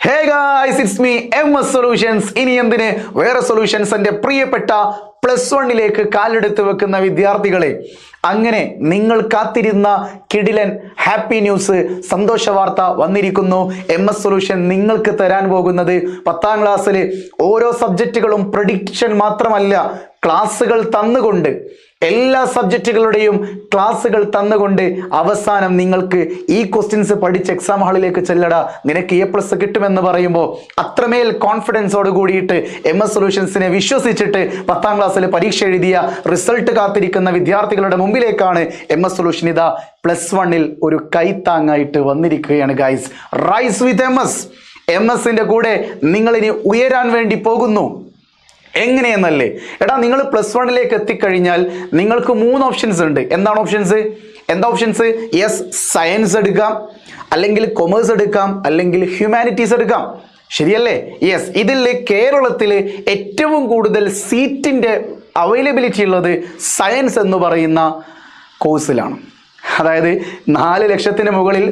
Hey guys, it's me MS solutions. ഇനി എന്തിന് വേറെ സൊല്യൂഷൻസ്? എൻ്റെ പ്രിയപ്പെട്ട +1 കാലെടുത്ത് വെക്കുന്ന വിദ്യാർത്ഥികളെ, അങ്ങനെ നിങ്ങൾ കാത്തിരുന്ന കിടിലൻ ഹാപ്പി ന്യൂസ്, സന്തോഷ വാർത്ത വന്നിരിക്കുന്നു. MS സൊല്യൂഷൻ നിങ്ങൾക്ക് തരാൻ പോകുന്നത് 10ാം ക്ലാസ്സിൽ ഓരോ സബ്ജക്റ്റുകളും പ്രഡിക്ഷൻ മാത്രമല്ല, ക്ലാസ്സുകൾ തന്നുകൊണ്ട്, എല്ലാ സബ്ജക്റ്റുകളുടെയും ക്ലാസ്സുകൾ തന്നുകൊണ്ട് അവസാനം നിങ്ങൾക്ക് ഈ ക്വസ്റ്റ്യൻസ് പഠിച്ച് എക്സാം ഹാളിലേക്ക് ചെല്ലടാ, നിനക്ക് A+ കിട്ടുമെന്ന് പറയുമ്പോൾ അത്രമേൽ കോൺഫിഡൻസോട് കൂടിയിട്ട് MS സൊല്യൂഷൻസിനെ വിശ്വസിച്ചിട്ട് 10ാം ക്ലാസ്സിൽ പരീക്ഷ എഴുതിയ റിസൾട്ട് കാത്തിരിക്കുന്ന വിദ്യാർത്ഥികളുടെ മുമ്പിലേക്കാണ് MS സൊല്യൂഷൻ ഇതാ +1 ഒരു കൈത്താങ്ങായിട്ട് വന്നിരിക്കുകയാണ്. ഗൈസ്, റൈസ് വിത്ത് MS-ന്റെ കൂടെ നിങ്ങളിനി ഉയരാൻ വേണ്ടി പോകുന്നു. എങ്ങനെയെന്നല്ലേ? എടാ, നിങ്ങൾ +1 എത്തിക്കഴിഞ്ഞാൽ നിങ്ങൾക്ക് 3 ഓപ്ഷൻസ് ഉണ്ട്. എന്താണ് ഓപ്ഷൻസ്? എന്താ ഓപ്ഷൻസ്? യെസ്, സയൻസ് എടുക്കാം, അല്ലെങ്കിൽ കൊമേഴ്സ് എടുക്കാം, അല്ലെങ്കിൽ ഹ്യൂമാനിറ്റീസ് എടുക്കാം. ശരിയല്ലേ? യെസ്. ഇതിൽ കേരളത്തിൽ ഏറ്റവും കൂടുതൽ സീറ്റിൻ്റെ അവൈലബിലിറ്റി ഉള്ളത് സയൻസ് എന്ന് പറയുന്ന കോഴ്സിലാണ്. അതായത് 4 ലക്ഷത്തിന് മുകളിൽ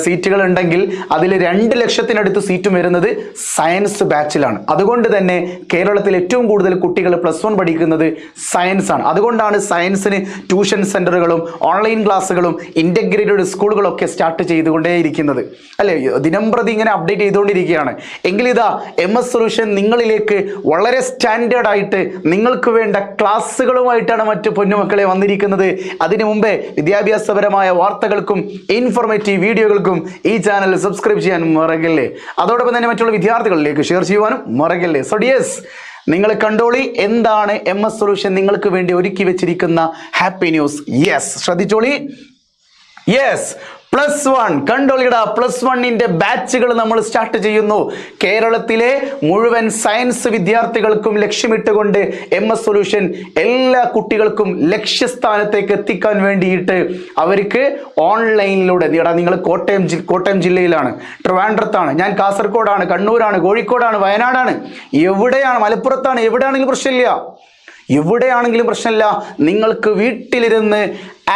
സീറ്റുകൾ ഉണ്ടെങ്കിൽ അതിൽ 2 ലക്ഷത്തിനടുത്ത് സീറ്റും വരുന്നത് സയൻസ് ബാച്ചിലാണ്. അതുകൊണ്ട് തന്നെ കേരളത്തിൽ ഏറ്റവും കൂടുതൽ കുട്ടികൾ +1 പഠിക്കുന്നത് സയൻസ് ആണ്. അതുകൊണ്ടാണ് സയൻസിന് ട്യൂഷൻ സെൻ്ററുകളും ഓൺലൈൻ ക്ലാസ്സുകളും ഇൻ്റഗ്രേറ്റഡ് സ്കൂളുകളൊക്കെ സ്റ്റാർട്ട് ചെയ്തുകൊണ്ടേയിരിക്കുന്നത് അല്ലേ? ദിനംപ്രതി ഇങ്ങനെ അപ്ഡേറ്റ് ചെയ്തുകൊണ്ടിരിക്കുകയാണ്. എങ്കിലിതാ MS സൊല്യൂഷൻ നിങ്ങളിലേക്ക് വളരെ സ്റ്റാൻഡേർഡ് ആയിട്ട് നിങ്ങൾക്ക് വേണ്ട ക്ലാസ്സുകളുമായിട്ടാണ് മറ്റു പൊന്നുമക്കളെ വന്നിരിക്കുന്നത്. അതിനു മുമ്പേ വിദ്യാഭ്യാസപരമായ വാർത്തകൾക്കും ഇൻഫോർമേറ്റീവ് വീഡിയോകൾക്കും ഈ ചാനൽ സബ്സ്ക്രൈബ് ചെയ്യാൻ മറക്കല്ലേ. അതോടൊപ്പം തന്നെ മറ്റുള്ള വിദ്യാർത്ഥികളിലേക്ക് ഷെയർ ചെയ്യുവാനും മറക്കല്ലേ. സോ യെസ്, നിങ്ങൾ കണ്ടോളി എന്താണ് MS സൊല്യൂഷൻ നിങ്ങൾക്ക് വേണ്ടി ഒരുക്കി വെച്ചിരിക്കുന്ന ഹാപ്പി ന്യൂസ്. യെസ്, ശ്രദ്ധിച്ചോളി. യെസ്, +1 കണ്ടോളിടാ. +1 ബാച്ചുകൾ നമ്മൾ സ്റ്റാർട്ട് ചെയ്യുന്നു. കേരളത്തിലെ മുഴുവൻ സയൻസ് വിദ്യാർത്ഥികൾക്കും ലക്ഷ്യമിട്ടുകൊണ്ട് MS സൊല്യൂഷൻ എല്ലാ കുട്ടികൾക്കും ലക്ഷ്യസ്ഥാനത്തേക്ക് എത്തിക്കാൻ വേണ്ടിയിട്ട് അവർക്ക് ഓൺലൈനിലൂടെ, നിങ്ങൾ കോട്ടയം ജില്ലയിലാണ്, ട്രിവാൻഡ്രത്താണ്, ഞാൻ കാസർഗോഡാണ്, കണ്ണൂരാണ്, കോഴിക്കോടാണ്, വയനാടാണ്, എവിടെയാണ്, മലപ്പുറത്താണ്, എവിടെയാണെങ്കിലും പ്രശ്നമില്ല. എവിടെയാണെങ്കിലും പ്രശ്നമില്ല. നിങ്ങൾക്ക് വീട്ടിലിരുന്ന്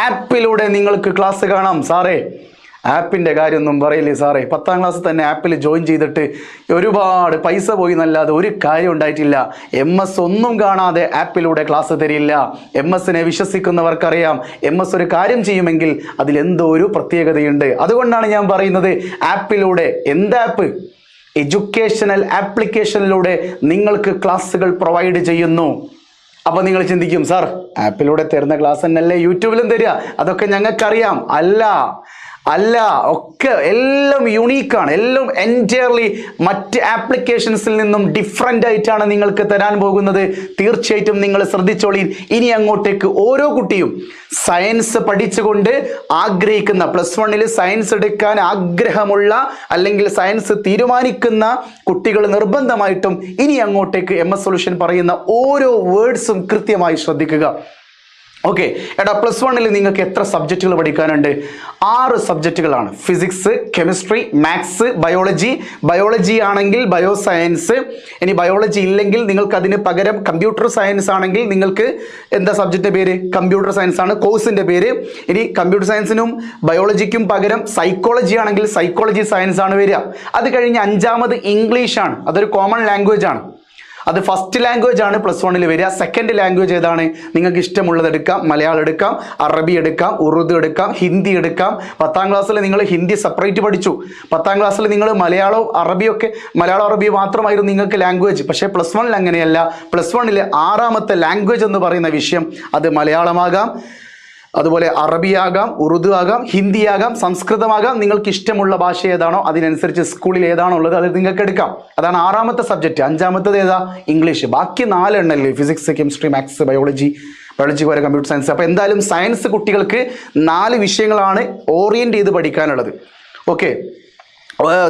ആപ്പിലൂടെ നിങ്ങൾക്ക് ക്ലാസ് കാണാം. സാറേ, ആപ്പിൻ്റെ കാര്യമൊന്നും പറയില്ലേ സാറേ? 10ാം ക്ലാസ് തന്നെ ആപ്പിൽ ജോയിൻ ചെയ്തിട്ട് ഒരുപാട് പൈസ പോയി എന്നല്ലാതെ ഒരു കാര്യം ഉണ്ടായിട്ടില്ല. MS ഒന്നും കാണാതെ ആപ്പിലൂടെ ക്ലാസ് തരില്ല. MS-നെ വിശ്വസിക്കുന്നവർക്കറിയാം MS ഒരു കാര്യം ചെയ്യുമെങ്കിൽ അതിലെന്തോ ഒരു പ്രത്യേകതയുണ്ട്. അതുകൊണ്ടാണ് ഞാൻ പറയുന്നത്, ആപ്പിലൂടെ, ആപ്പ്, എഡ്യൂക്കേഷണൽ ആപ്ലിക്കേഷനിലൂടെ നിങ്ങൾക്ക് ക്ലാസ്സുകൾ പ്രൊവൈഡ് ചെയ്യുന്നു. അപ്പോൾ നിങ്ങൾ ചിന്തിക്കും, സാർ ആപ്പിലൂടെ തരുന്ന ക്ലാസ് തന്നെയല്ലേ യൂട്യൂബിലും തരിക? അതൊക്കെ ഞങ്ങൾക്കറിയാം. അല്ല, ഒക്കെ എല്ലാം യുണീക്കാണ്. എല്ലാം എൻറ്റയർലി മറ്റ് ആപ്ലിക്കേഷൻസിൽ നിന്നും ഡിഫറെൻ്റ് ആയിട്ടാണ് നിങ്ങൾക്ക് തരാൻ പോകുന്നത്. തീർച്ചയായിട്ടും നിങ്ങൾ ശ്രദ്ധിച്ചോളി. ഇനി അങ്ങോട്ടേക്ക് ഓരോ കുട്ടിയും സയൻസ് പഠിച്ചുകൊണ്ട് ആഗ്രഹിക്കുന്ന, +1 സയൻസ് എടുക്കാൻ ആഗ്രഹമുള്ള അല്ലെങ്കിൽ സയൻസ് തീരുമാനിക്കുന്ന കുട്ടികൾ നിർബന്ധമായിട്ടും ഇനി അങ്ങോട്ടേക്ക് MS സൊല്യൂഷൻ പറയുന്ന ഓരോ വേർഡ്സും കൃത്യമായി ശ്രദ്ധിക്കുക. ഓക്കെ, എടാ, +1 നിങ്ങൾക്ക് എത്ര സബ്ജക്റ്റുകൾ പഠിക്കാനുണ്ട്? 6 സബ്ജക്റ്റുകളാണ്. ഫിസിക്സ്, കെമിസ്ട്രി, മാത്സ്, ബയോളജി ആണെങ്കിൽ ബയോ സയൻസ്. ഇനി ബയോളജി ഇല്ലെങ്കിൽ നിങ്ങൾക്ക് അതിന് പകരം കമ്പ്യൂട്ടർ സയൻസ് ആണെങ്കിൽ നിങ്ങൾക്ക് എന്താ സബ്ജക്റ്റിൻ്റെ പേര്? കമ്പ്യൂട്ടർ സയൻസ് ആണ് കോഴ്സിൻ്റെ പേര്. ഇനി കമ്പ്യൂട്ടർ സയൻസിനും ബയോളജിക്കും പകരം സൈക്കോളജി ആണെങ്കിൽ സൈക്കോളജി സയൻസ് ആണ് വരിക. അത് കഴിഞ്ഞ് 5ാമത് ഇംഗ്ലീഷാണ്. അതൊരു കോമൺ ലാംഗ്വേജ് ആണ്. അത് ഫസ്റ്റ് ലാംഗ്വേജ് ആണ് +1 വരിക. സെക്കൻഡ് ലാംഗ്വേജ് ഏതാണ്? നിങ്ങൾക്ക് ഇഷ്ടമുള്ളത് എടുക്കാം. മലയാളം എടുക്കാം, അറബി എടുക്കാം, ഉറുദു എടുക്കാം, ഹിന്ദി എടുക്കാം. 10ാം ക്ലാസ്സിൽ നിങ്ങൾ ഹിന്ദി സെപ്പറേറ്റ് പഠിച്ചു. 10ാം ക്ലാസ്സിൽ നിങ്ങൾ മലയാളം അറബി മാത്രമായിരുന്നു നിങ്ങൾക്ക് ലാംഗ്വേജ്. പക്ഷേ +1 അങ്ങനെയല്ല. +1 6ാമത്തെ ലാംഗ്വേജ് എന്ന് പറയുന്ന വിഷയം അത് മലയാളമാകാം, അതുപോലെ അറബിയാകാം, ഉറുദു ആകാം, ഹിന്ദി ആകാം, സംസ്കൃതമാകാം. നിങ്ങൾക്ക് ഇഷ്ടമുള്ള ഭാഷ ഏതാണോ അതിനനുസരിച്ച് സ്കൂളിൽ ഏതാണോ ഉള്ളത് അത് നിങ്ങൾക്ക് എടുക്കാം. അതാണ് 6ാമത്തെ സബ്ജക്റ്റ്. 5ാമത്തേത് ഏതാ? ഇംഗ്ലീഷ്. ബാക്കി 4 എണ്ണല്ലേ? ഫിസിക്സ്, കെമിസ്ട്രി, മാത്സ്, ബയോളജിക്ക് വരെ കമ്പ്യൂട്ടർ സയൻസ്. അപ്പോൾ എന്തായാലും സയൻസ് കുട്ടികൾക്ക് 4 വിഷയങ്ങളാണ് ഓറിയൻറ്റ് ചെയ്ത് പഠിക്കാനുള്ളത്. ഓക്കെ,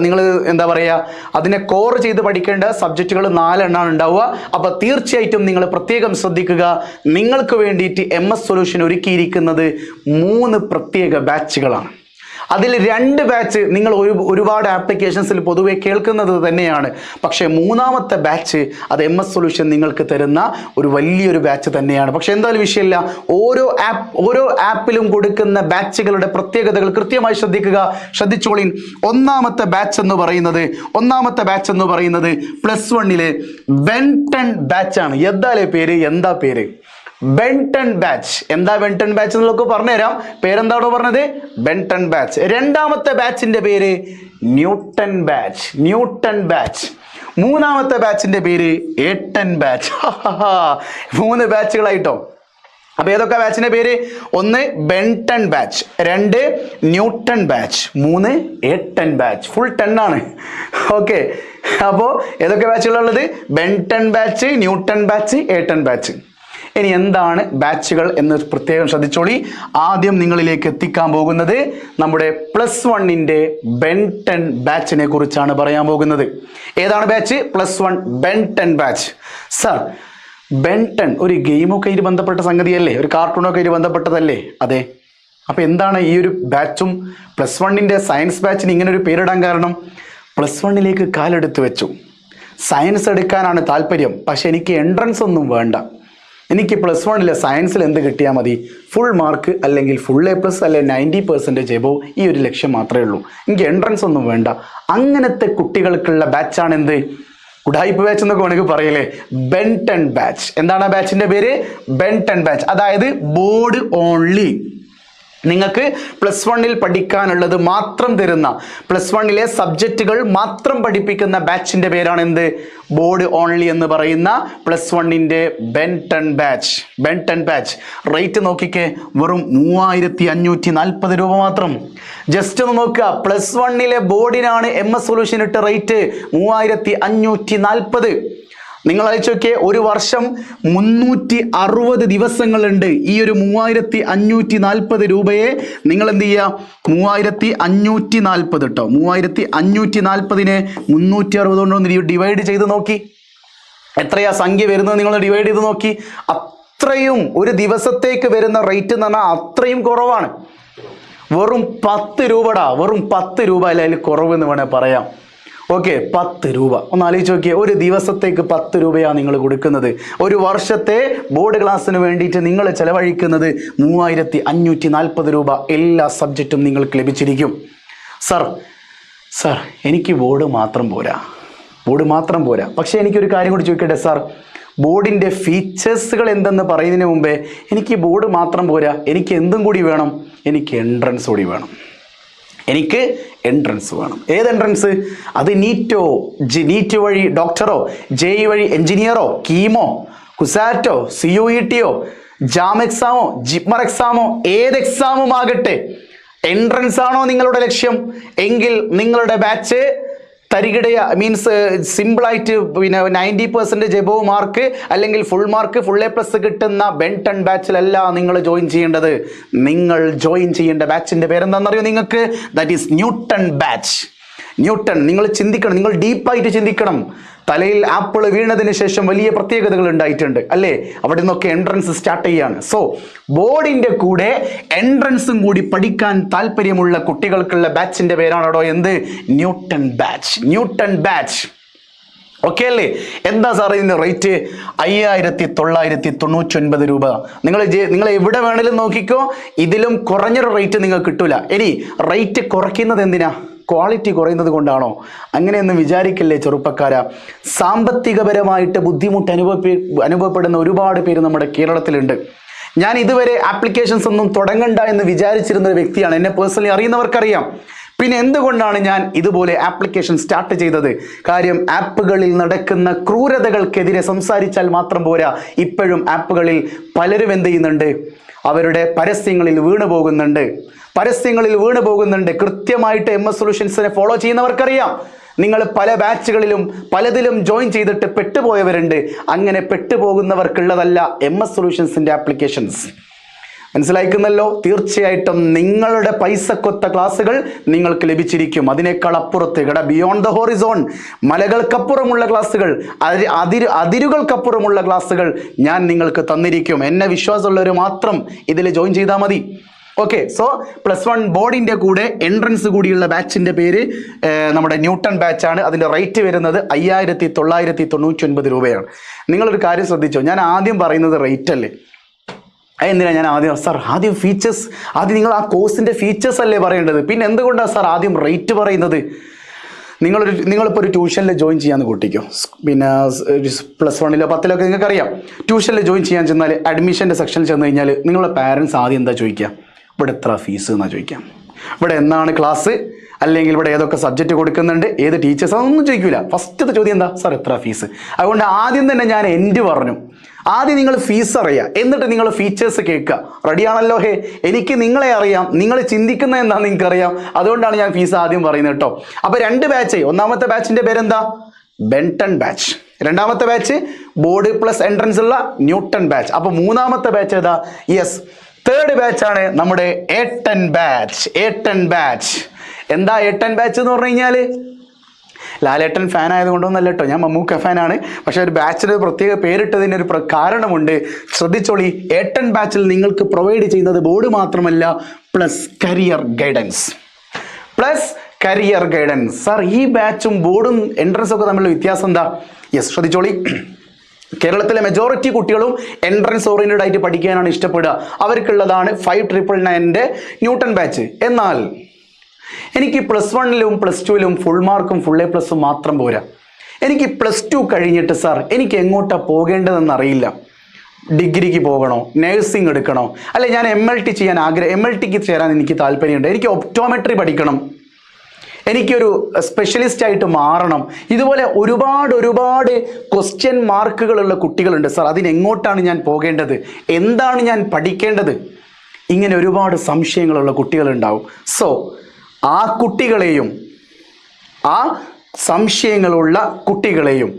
നിങ്ങൾ എന്താ പറയുക, അതിനെ കോർ ചെയ്ത് പഠിക്കേണ്ട സബ്ജക്റ്റുകൾ 4 എണ്ണമാണ് ഉണ്ടാവുക. അപ്പോൾ തീർച്ചയായിട്ടും നിങ്ങൾ പ്രത്യേകം ശ്രദ്ധിക്കുക. നിങ്ങൾക്ക് വേണ്ടിയിട്ട് MS സൊല്യൂഷൻ ഒരുക്കിയിരിക്കുന്നത് 3 പ്രത്യേക ബാച്ചുകളാണ്. അതിൽ 2 ബാച്ച് നിങ്ങൾ ഒരുപാട് ആപ്ലിക്കേഷൻസിൽ പൊതുവെ കേൾക്കുന്നത് തന്നെയാണ്. പക്ഷേ 3ാമത്തെ ബാച്ച് അത് MS സൊല്യൂഷൻ നിങ്ങൾക്ക് തരുന്ന ഒരു വലിയൊരു ബാച്ച് തന്നെയാണ്. പക്ഷേ എന്തായാലും വിഷയമില്ല, ഓരോ ആപ്പിലും കൊടുക്കുന്ന ബാച്ചുകളുടെ പ്രത്യേകതകൾ കൃത്യമായി ശ്രദ്ധിച്ചോളിൻ. ഒന്നാമത്തെ ബാച്ച് എന്ന് പറയുന്നത് +1 ബെൻടൺ ബാച്ചാണ്. എന്താ പേര് ബെൻടൺ ബാച്ച്. എന്താ ബെൻടൺ ബാച്ച് എന്നൊക്കെ പറഞ്ഞുതരാം. പേരെന്താണോ പറഞ്ഞത്? ബെൻടൺ ബാച്ച്. 2ാമത്തെ ബാച്ചിന്റെ പേര് ന്യൂട്ടൺ ബാച്ച്. 3ാമത്തെ ബാച്ചിന്റെ പേര് ഏട്ടൺ ബാച്ച്. 3 ബാച്ചുകളായിട്ടോ. അപ്പൊ ഏതൊക്കെ ബാച്ചിന്റെ പേര്? 1 Benton batch, 2 Newton batch, 3 Eton batch. Full 10 ആണ്. ഓക്കെ, അപ്പോ ഏതൊക്കെ ബാച്ചുകളുള്ളത്? Benton batch, Newton batch, Eton batch. ഇനി എന്താണ് ബാച്ചുകൾ എന്ന് പ്രത്യേകം ശ്രദ്ധിച്ചോളി. ആദ്യം നിങ്ങളിലേക്ക് എത്തിക്കാൻ പോകുന്നത് നമ്മുടെ +1 ബെൻടൺ ബാച്ചിനെ കുറിച്ചാണ് പറയാൻ പോകുന്നത്. ഏതാണ് ബാച്ച്? +1 Benton batch. സർ, ബെൻടൺ ഒരു ഗെയിമൊക്കെ ആയിട്ട് ബന്ധപ്പെട്ട സംഗതിയല്ലേ? ഒരു കാർട്ടൂണൊക്കെ ആയിട്ട് ബന്ധപ്പെട്ടതല്ലേ? അതെ. അപ്പൊ എന്താണ് ഈ ഒരു ബാച്ചും +1 സയൻസ് ബാച്ചിന് ഇങ്ങനെ ഒരു പേരിടാൻ കാരണം? +1 കാലെടുത്ത് വെച്ചു. സയൻസ് എടുക്കാനാണ് താല്പര്യം, പക്ഷെ എനിക്ക് എൻട്രൻസ് ഒന്നും വേണ്ട. എനിക്ക് +1 സയൻസിൽ എന്ത് കിട്ടിയാൽ മതി? ഫുൾ മാർക്ക് അല്ലെങ്കിൽ ഫുൾ A+ അല്ലെങ്കിൽ 90% എബോവ്, ഈ ഒരു ലക്ഷ്യം മാത്രമേ ഉള്ളൂ. എനിക്ക് എൻട്രൻസ് ഒന്നും വേണ്ട. അങ്ങനത്തെ കുട്ടികൾക്കുള്ള ബാച്ചാണ് എന്ത്? ഉഡായിപ്പ് ബാച്ച് എന്നൊക്കെ വേണമെങ്കിൽ പറയലേ, ബെൻടൺ ബാച്ച്. എന്താണ് ആ ബാച്ചിന്റെ പേര്? ബെൻടൺ ബാച്ച്. അതായത് ബോർഡ് ഓൺലി. നിങ്ങൾക്ക് +1 പഠിക്കാനുള്ളത് മാത്രം തരുന്ന, +1 സബ്ജക്റ്റുകൾ മാത്രം പഠിപ്പിക്കുന്ന ബാച്ചിന്റെ പേരാണ് എന്ത്? ബോർഡ് ഓൺലി എന്ന് പറയുന്ന +1 ബെൻടൺ ബാച്ച്. ബെൻടൺ ബാച്ച് റേറ്റ് നോക്കിക്കേ, വെറും 3540 രൂപ മാത്രം. ജസ്റ്റ് ഒന്ന് നോക്കുക, +1 ബോർഡിനാണ് MS സൊല്യൂഷൻ ഇട്ട റേറ്റ് 3540. നിങ്ങൾ അയച്ചു നോക്കിയേ, ഒരു വർഷം 360 ദിവസങ്ങളുണ്ട്. ഈ ഒരു 3540 രൂപയെ നിങ്ങൾ എന്ത് ചെയ്യുക? 3540 കേട്ടോ, 3540നെ 360 കൊണ്ടൊന്ന് ഡിവൈഡ് ചെയ്ത് നോക്കി. എത്രയാ സംഖ്യ വരുന്നത്? നിങ്ങൾ ഡിവൈഡ് ചെയ്ത് നോക്കി. അത്രയും ഒരു ദിവസത്തേക്ക് വരുന്ന റേറ്റ് എന്ന് പറഞ്ഞാൽ അത്രയും കുറവാണ്. വെറും 10 രൂപടാ, വെറും 10 രൂപ അല്ല, അതിൽ കുറവെന്ന് വേണേൽ പറയാം. ഓക്കെ, 10 രൂപ. ഒന്ന് ആലോചിച്ച് നോക്കിയേ, ഒരു ദിവസത്തേക്ക് 10 രൂപയാണ് നിങ്ങൾ കൊടുക്കുന്നത്. ഒരു വർഷത്തെ ബോർഡ് ക്ലാസ്സിന് വേണ്ടിയിട്ട് നിങ്ങൾ ചെലവഴിക്കുന്നത് 3540 രൂപ. എല്ലാ സബ്ജക്റ്റും നിങ്ങൾക്ക് ലഭിച്ചിരിക്കും. സർ, എനിക്ക് ബോർഡ് മാത്രം പോരാ. പക്ഷേ എനിക്കൊരു കാര്യം കൂടി ചോദിക്കട്ടെ സാർ, ബോർഡിൻ്റെ ഫീച്ചേഴ്സുകൾ എന്തെന്ന് പറയുന്നതിന് മുമ്പേ എനിക്ക് ബോർഡ് മാത്രം പോരാ, എനിക്ക് എന്തും കൂടി വേണം? എനിക്ക് എൻട്രൻസ് കൂടി വേണം. ഏത് എൻട്രൻസ്? അത് നീറ്റ് വഴി ഡോക്ടറോ, JEE വഴി എഞ്ചിനീയറോ, കീമോ, കുസാറ്റോ, CUET, ജാം എക്സാമോ, ജിപ്മർ എക്സാമോ, ഏത് എക്സാമും ആകട്ടെ, എൻട്രൻസ് ആണോ നിങ്ങളുടെ ലക്ഷ്യം എങ്കിൽ നിങ്ങളുടെ ബാച്ച് തരികിടയ മീൻസ് സിമ്പിളായിട്ട് 90% എബോവ് മാർക്ക് അല്ലെങ്കിൽ ഫുൾ മാർക്ക് ഫുൾ A+ കിട്ടുന്ന ബെൻടൺ ബാച്ചിലല്ല നിങ്ങൾ ജോയിൻ ചെയ്യേണ്ടത്. നിങ്ങൾ ജോയിൻ ചെയ്യേണ്ട ബാച്ചിന്റെ പേരെന്താണെന്നറിയോ നിങ്ങൾക്ക്? That is newton batch. നിങ്ങൾ ചിന്തിക്കണം, നിങ്ങൾ ഡീപ്പായിട്ട് ചിന്തിക്കണം. തലയിൽ ആപ്പിൾ വീണതിന് ശേഷം വലിയ പ്രത്യേകതകൾ ഉണ്ടായിട്ടുണ്ട് അല്ലേ? അവിടെ നിന്നൊക്കെ എൻട്രൻസ് സ്റ്റാർട്ട് ചെയ്യാണ്. സോ ബോർഡിന്റെ കൂടെ എൻട്രൻസും കൂടി പഠിക്കാൻ താല്പര്യമുള്ള കുട്ടികൾക്കുള്ള ബാച്ചിന്റെ പേരാണോ എന്ത്? Newton batch. ഓക്കെ അല്ലേ? എന്താ സാർ ഇതിന്റെ റേറ്റ്? 5999 രൂപ. നിങ്ങൾ എവിടെ വേണേലും നോക്കിക്കോ, ഇതിലും കുറഞ്ഞൊരു റേറ്റ് നിങ്ങൾക്ക് കിട്ടൂല. ഇനി റേറ്റ് കുറയ്ക്കുന്നത് എന്തിനാ? ക്വാളിറ്റി കുറയുന്നത് കൊണ്ടാണോ? അങ്ങനെയൊന്നും വിചാരിക്കില്ലേ ചെറുപ്പക്കാരാ. സാമ്പത്തികപരമായിട്ട് ബുദ്ധിമുട്ട് അനുഭവപ്പെടുന്ന ഒരുപാട് പേര് നമ്മുടെ കേരളത്തിലുണ്ട്. ഞാൻ ഇതുവരെ ആപ്ലിക്കേഷൻസ് ഒന്നും തുടങ്ങണ്ട എന്ന് വിചാരിച്ചിരുന്ന ഒരു വ്യക്തിയാണ്. എന്നെ പേഴ്സണലി അറിയുന്നവർക്കറിയാം. പിന്നെ എന്തുകൊണ്ടാണ് ഞാൻ ഇതുപോലെ ആപ്ലിക്കേഷൻ സ്റ്റാർട്ട് ചെയ്തത്? കാര്യം ആപ്പുകളിൽ നടക്കുന്ന ക്രൂരതകൾക്കെതിരെ സംസാരിച്ചാൽ മാത്രം പോരാ. ഇപ്പോഴും ആപ്പുകളിൽ പലരും എന്ത് ചെയ്യുന്നുണ്ട്? അവരുടെ പരസ്യങ്ങളിൽ വീണു പോകുന്നുണ്ട്. കൃത്യമായിട്ട് MS സൊല്യൂഷൻസിനെ ഫോളോ ചെയ്യുന്നവർക്കറിയാം. നിങ്ങൾ പല ബാച്ചുകളിലും പലതിലും ജോയിൻ ചെയ്തിട്ട് പെട്ടുപോയവരുണ്ട്. അങ്ങനെ പെട്ടുപോകുന്നവർക്കുള്ളതല്ല MS സൊല്യൂഷൻസിന്റെ ആപ്ലിക്കേഷൻസ്. മനസ്സിലാക്കുന്നല്ലോ? തീർച്ചയായിട്ടും നിങ്ങളുടെ പൈസക്കൊത്ത ക്ലാസ്സുകൾ നിങ്ങൾക്ക് ലഭിച്ചിരിക്കും. അതിനേക്കാൾ അപ്പുറത്ത് ബിയോണ്ട് ദ ഹോറിസോൺ, മലകൾക്കപ്പുറമുള്ള ക്ലാസ്സുകൾ, അതിരുകൾക്കപ്പുറമുള്ള ക്ലാസ്സുകൾ ഞാൻ നിങ്ങൾക്ക് തന്നിരിക്കും. എന്നെ വിശ്വാസമുള്ളവർ മാത്രം ഇതിൽ ജോയിൻ ചെയ്താൽ മതി. ഓക്കെ. സോ +1 ബോർഡിൻ്റെ കൂടെ എൻട്രൻസ് കൂടിയുള്ള ബാച്ചിൻ്റെ പേര് നമ്മുടെ ന്യൂട്ടൺ ബാച്ചാണ്. അതിൻ്റെ റേറ്റ് വരുന്നത് 5999 രൂപയാണ്. നിങ്ങളൊരു കാര്യം ശ്രദ്ധിച്ചോ, ഞാൻ ആദ്യം പറയുന്നത് റേറ്റ് അല്ലേ. എന്തിനാണ് ഞാൻ ആദ്യം ഫീച്ചേഴ്സ്, നിങ്ങൾ ആ കോഴ്സിൻ്റെ ഫീച്ചേഴ്സ് അല്ലേ പറയേണ്ടത്? പിന്നെ എന്തുകൊണ്ടാണ് സാർ ആദ്യം റേറ്റ് പറയുന്നത്? നിങ്ങളിപ്പോൾ ഒരു ട്യൂഷനിൽ ജോയിൻ ചെയ്യാമെന്ന് കൂട്ടിക്കോ. പിന്നെ +1 10 നിങ്ങൾക്കറിയാം, ട്യൂഷനിൽ ജോയിൻ ചെയ്യാൻ ചെന്നാൽ അഡ്മിഷൻ്റെ സെക്ഷനിൽ ചെന്ന് കഴിഞ്ഞാൽ നിങ്ങളുടെ പാരൻസ് ആദ്യം എന്താ ചോദിക്കുക? ഇവിടെ എത്ര ഫീസ് എന്നാണ് ചോദിക്കാം. ഇവിടെ എന്നാണ് ക്ലാസ്, അല്ലെങ്കിൽ ഇവിടെ ഏതൊക്കെ സബ്ജക്റ്റ് കൊടുക്കുന്നുണ്ട്, ഏത് ടീച്ചേഴ്സ്, അതൊന്നും ചോദിക്കില്ല. ഫസ്റ്റത്തെ ചോദ്യം എന്താ? സാർ എത്ര ഫീസ്? അതുകൊണ്ട് ആദ്യം തന്നെ ഞാൻ പറഞ്ഞു, ആദ്യം നിങ്ങൾ ഫീസ് അറിയുക, എന്നിട്ട് നിങ്ങൾ ഫീച്ചേഴ്സ് കേൾക്കുക. റെഡിയാണല്ലോ? എനിക്ക് നിങ്ങളെ അറിയാം, നിങ്ങൾ ചിന്തിക്കുന്നത് എന്താണെന്ന് നിങ്ങൾക്കറിയാം. അതുകൊണ്ടാണ് ഞാൻ ഫീസ് ആദ്യം പറയുന്നത് കേട്ടോ. അപ്പോൾ 2 ബാച്ച്. ഒന്നാമത്തെ ബാച്ചിൻ്റെ പേരെന്താ? ബെൻടൺ ബാച്ച്. രണ്ടാമത്തെ ബാച്ച് ബോർഡ് പ്ലസ് എൻട്രൻസ് ഉള്ള ന്യൂട്ടൺ ബാച്ച്. അപ്പോൾ മൂന്നാമത്തെ ബാച്ച് ഏതാ? യെസ്, തേർഡ് ബാച്ചാണ് നമ്മുടെ A10 ബാച്ച്. എന്താ A10 ബാച്ച് എന്ന് പറഞ്ഞു കഴിഞ്ഞാൽ? ലാലേട്ടൻ ഫാൻ ആയതുകൊണ്ടൊന്നല്ല കേട്ടോ, ഞാൻ മമ്മൂക്ക ഫാനാണ്. പക്ഷേ ഒരു ബാച്ചിന് പ്രത്യേക പേരിട്ടതിന് ഒരു കാരണമുണ്ട്. ശ്രദ്ധിച്ചോളി, A10 ബാച്ചിൽ നിങ്ങൾക്ക് പ്രൊവൈഡ് ചെയ്യുന്നത് ബോർഡ് മാത്രമല്ല, പ്ലസ് കരിയർ ഗൈഡൻസ്. സാർ, ഈ ബാച്ചും ബോർഡും എൻട്രൻസും ഒക്കെ തമ്മിലുള്ള വ്യത്യാസം എന്താ? യെസ്, ശ്രദ്ധിച്ചോളി. കേരളത്തിലെ മെജോറിറ്റി കുട്ടികളും എൻട്രൻസ് ഓറിയൻറ്റഡ് ആയിട്ട് പഠിക്കാനാണ് ഇഷ്ടപ്പെടുക. അവർക്കുള്ളതാണ് 5999 ന്യൂട്ടൺ ബാച്ച്. എന്നാൽ എനിക്ക് +1 +2 ഫുൾ മാർക്കും ഫുൾ A+ മാത്രം പോരാ. എനിക്ക് +2 കഴിഞ്ഞിട്ട് സാർ എനിക്ക് എങ്ങോട്ടാണ് പോകേണ്ടതെന്ന് അറിയില്ല. ഡിഗ്രിക്ക് പോകണോ, നഴ്സിംഗ് എടുക്കണോ, അല്ലെ ഞാൻ MLT ചെയ്യാൻ MLTക്ക് ചേരാൻ എനിക്ക് താല്പര്യമുണ്ട്. എനിക്ക് ഒപ്റ്റോമെട്രി പഠിക്കണം, എനിക്കൊരു സ്പെഷ്യലിസ്റ്റ് ആയിട്ട് മാറണം. ഇതുപോലെ ഒരുപാട് ക്വസ്റ്റ്യൻ മാർക്കുകളുള്ള കുട്ടികളുണ്ട്. സാർ, അതിനെങ്ങോട്ടാണ് ഞാൻ പോകേണ്ടത്, എന്താണ് ഞാൻ പഠിക്കേണ്ടത്, ഇങ്ങനെ ഒരുപാട് സംശയങ്ങളുള്ള കുട്ടികളുണ്ടാവും. സോ ആ കുട്ടികളെയും, ആ സംശയങ്ങളുള്ള കുട്ടികളെയും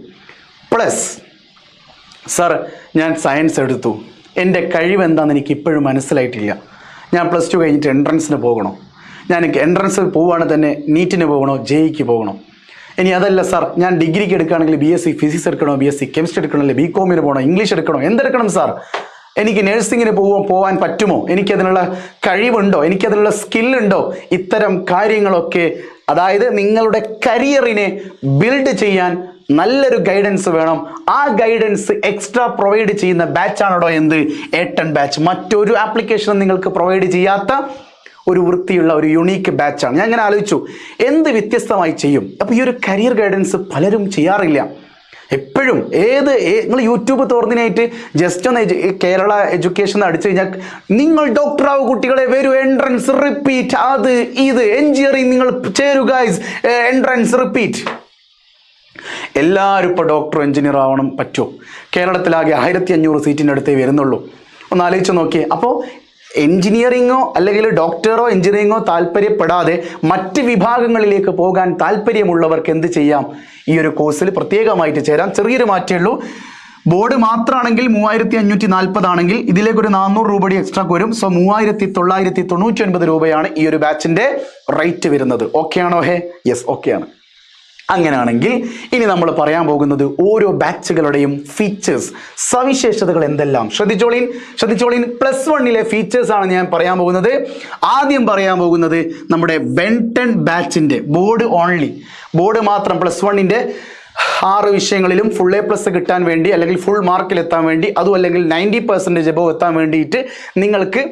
പ്ലസ് സാർ ഞാൻ സയൻസ് എടുത്തു, എൻ്റെ കഴിവെന്താണെന്ന് എനിക്ക് ഇപ്പോഴും മനസ്സിലായിട്ടില്ല, ഞാൻ +2 കഴിഞ്ഞിട്ട് എൻട്രൻസിന് പോകണോ, ഞാൻ എൻട്രൻസ് പോവുകയാണെങ്കിൽ തന്നെ നീറ്റിന് പോകണോ, JEEക്ക് പോകണോ, ഇനി അതല്ല സാർ ഞാൻ ഡിഗ്രിക്ക് എടുക്കുകയാണെങ്കിൽ BSc ഫിസിക്സ് എടുക്കണോ, BSc കെമിസ്ട്രി എടുക്കണോ, അല്ലെങ്കിൽ BComന് പോകണോ, ഇംഗ്ലീഷ് എടുക്കണോ, എന്തെടുക്കണം സാർ, എനിക്ക് നഴ്സിങ്ങിന് പോകാൻ പറ്റുമോ, എനിക്കതിനുള്ള കഴിവുണ്ടോ, എനിക്കതിനുള്ള സ്കില്ലുണ്ടോ, ഇത്തരം കാര്യങ്ങളൊക്കെ, അതായത് നിങ്ങളുടെ കരിയറിനെ ബിൽഡ് ചെയ്യാൻ നല്ലൊരു ഗൈഡൻസ് വേണം. ആ ഗൈഡൻസ് എക്സ്ട്രാ പ്രൊവൈഡ് ചെയ്യുന്ന ബാച്ചാണോ എന്ത്? A10 batch. മറ്റൊരു ആപ്ലിക്കേഷനും നിങ്ങൾക്ക് പ്രൊവൈഡ് ചെയ്യാത്ത ഒരു വൃത്തിയുള്ള ഒരു യുണീക്ക് ബാച്ചാണ്. ഞാൻ അങ്ങനെ ആലോചിച്ചു, എന്ത് വ്യത്യസ്തമായി ചെയ്യും? അപ്പോൾ ഈ ഒരു കരിയർ ഗൈഡൻസ് പലരും ചെയ്യാറില്ല. എപ്പോഴും നിങ്ങൾ യൂട്യൂബ് തുറന്നിനായിട്ട് ജസ്റ്റ് ഒന്ന് കേരള എഡ്യൂക്കേഷൻ അടിച്ചു കഴിഞ്ഞാൽ നിങ്ങൾ ഡോക്ടറാവും കുട്ടികളെ, വരൂ എൻട്രൻസ് റിപ്പീറ്റ്, അത് ഇത് എൻജിനീയറിംഗ് നിങ്ങൾ ചേരുക, എൻട്രൻസ് റിപ്പീറ്റ്. എല്ലാവരും ഇപ്പോൾ ഡോക്ടർ എൻജിനീയർ ആവണം പറ്റുമോ? കേരളത്തിലാകെ 1500 സീറ്റിൻ്റെ അടുത്തേ വരുന്നുള്ളൂ. ഒന്ന് ആലോചിച്ച് നോക്കിയേ. അപ്പോൾ എൻജിനീയറിങ്ങോ അല്ലെങ്കിൽ ഡോക്ടറോ എൻജിനീയറിങ്ങോ താല്പര്യപ്പെടാതെ മറ്റ് വിഭാഗങ്ങളിലേക്ക് പോകാൻ താല്പര്യമുള്ളവർക്ക് എന്ത് ചെയ്യാം? ഈ ഒരു കോഴ്സിൽ പ്രത്യേകമായിട്ട് ചേരാം. ചെറിയൊരു മാറ്റേ ഉള്ളൂ. ബോർഡ് മാത്രമാണെങ്കിൽ 3540 ആണെങ്കിൽ ഇതിലേക്കൊരു 400 രൂപ എക്സ്ട്രാ വരും. സോ 3999 രൂപയാണ് ഈ ഒരു ബാച്ചിൻ്റെ റേറ്റ് വരുന്നത്. ഓക്കെ ആണോ? യെസ്, ഓക്കെ ആണ്. അങ്ങനെയാണെങ്കിൽ ഇനി നമ്മൾ പറയാൻ പോകുന്നത് ഓരോ ബാച്ചുകളുടെയും ഫീച്ചേഴ്സ്, സവിശേഷതകൾ എന്തെല്ലാം. ശ്രദ്ധിച്ചോളീൻ. +1 ഫീച്ചേഴ്സ് ആണ് ഞാൻ പറയാൻ പോകുന്നത്. ആദ്യം പറയാൻ പോകുന്നത് നമ്മുടെ ബെൻടൺ ബാച്ചിൻ്റെ ബോർഡ് മാത്രം +1 6 വിഷയങ്ങളിലും ഫുൾ A+ കിട്ടാൻ വേണ്ടി, അല്ലെങ്കിൽ ഫുൾ മാർക്കിൽ എത്താൻ വേണ്ടി, അതും അല്ലെങ്കിൽ 90% എബോവ് എത്താൻ വേണ്ടിയിട്ട് നിങ്ങൾക്ക്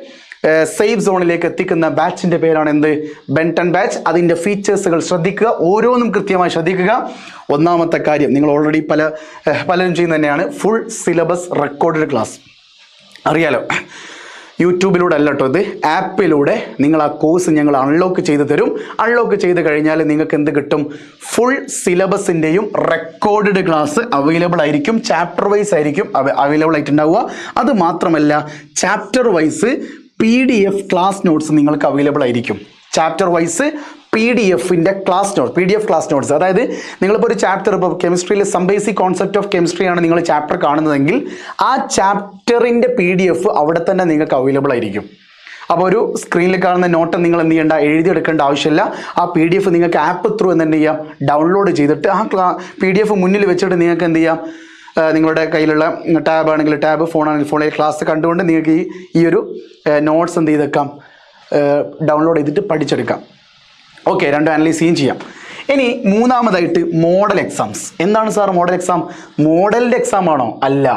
സേഫ് സോണിലേക്ക് എത്തിക്കുന്ന ബാച്ചിൻ്റെ പേരാണ് എന്ത്? ബെൻടൺ ബാച്ച്. അതിൻ്റെ ഫീച്ചേഴ്സുകൾ ശ്രദ്ധിക്കുക, ഓരോന്നും കൃത്യമായി ശ്രദ്ധിക്കുക. ഒന്നാമത്തെ കാര്യം, നിങ്ങൾ ഓൾറെഡി പലരും ചെയ്യുന്ന തന്നെയാണ്, ഫുൾ സിലബസ് റെക്കോർഡഡ് ക്ലാസ്. അറിയാലോ, യൂട്യൂബിലൂടെ അല്ല കേട്ടോ, ഇത് ആപ്പിലൂടെ നിങ്ങൾ ആ കോഴ്സ് ഞങ്ങൾ അൺലോക്ക് ചെയ്ത് തരും. അൺലോക്ക് ചെയ്ത് കഴിഞ്ഞാൽ നിങ്ങൾക്ക് എന്ത് കിട്ടും? ഫുൾ സിലബസിൻ്റെയും റെക്കോർഡഡ് ക്ലാസ് അവൈലബിൾ ആയിരിക്കും. ചാപ്റ്റർ വൈസ് ആയിരിക്കും അവൈലബിൾ ആയിട്ടുണ്ടാവുക. അത് മാത്രമല്ല, chapter wise PDF class notes നിങ്ങൾക്ക് അവൈലബിൾ ആയിരിക്കും. Chapter wise PDF class notes. അതായത് നിങ്ങളിപ്പോൾ ഒരു ചാപ്റ്റർ, ഇപ്പോൾ കെമിസ്ട്രിയിൽ some basic concept of chemistry ആണ് നിങ്ങൾ ചാപ്റ്റർ കാണുന്നതെങ്കിൽ ആ ചാപ്റ്ററിൻ്റെ PDF അവിടെ തന്നെ നിങ്ങൾക്ക് അവൈലബിൾ ആയിരിക്കും. അപ്പോൾ ഒരു സ്ക്രീനിൽ കാണുന്ന നോട്ട് നിങ്ങൾ എന്ത് ചെയ്യേണ്ട, എഴുതിയെടുക്കേണ്ട ആവശ്യമില്ല. ആ PDF നിങ്ങൾക്ക് ആപ്പ് ത്രൂ എന്ത് ചെയ്യാം, ഡൗൺലോഡ് ചെയ്തിട്ട് ആ PDF മുന്നിൽ വെച്ചിട്ട് നിങ്ങൾക്ക് എന്ത് ചെയ്യാം, നിങ്ങളുടെ കയ്യിലുള്ള ടാബ് ആണെങ്കിൽ ടാബ്, ഫോൺ ആണെങ്കിൽ ഫോണിൽ ക്ലാസ് കണ്ടുകൊണ്ട് നിങ്ങൾക്ക് ഈ ഒരു നോട്ട്സ് എന്ത് ചെയ്തേക്കാം, ഡൗൺലോഡ് ചെയ്തിട്ട് പഠിച്ചെടുക്കാം. ഓക്കെ, രണ്ടും അനലൈസ് ചെയ്യാം. ഇനി മൂന്നാമതായിട്ട് മോഡൽ എക്സാംസ്. എന്താണ് സാർ മോഡൽ എക്സാം? മോഡലിൻ്റെ എക്സാം ആണോ? അല്ല,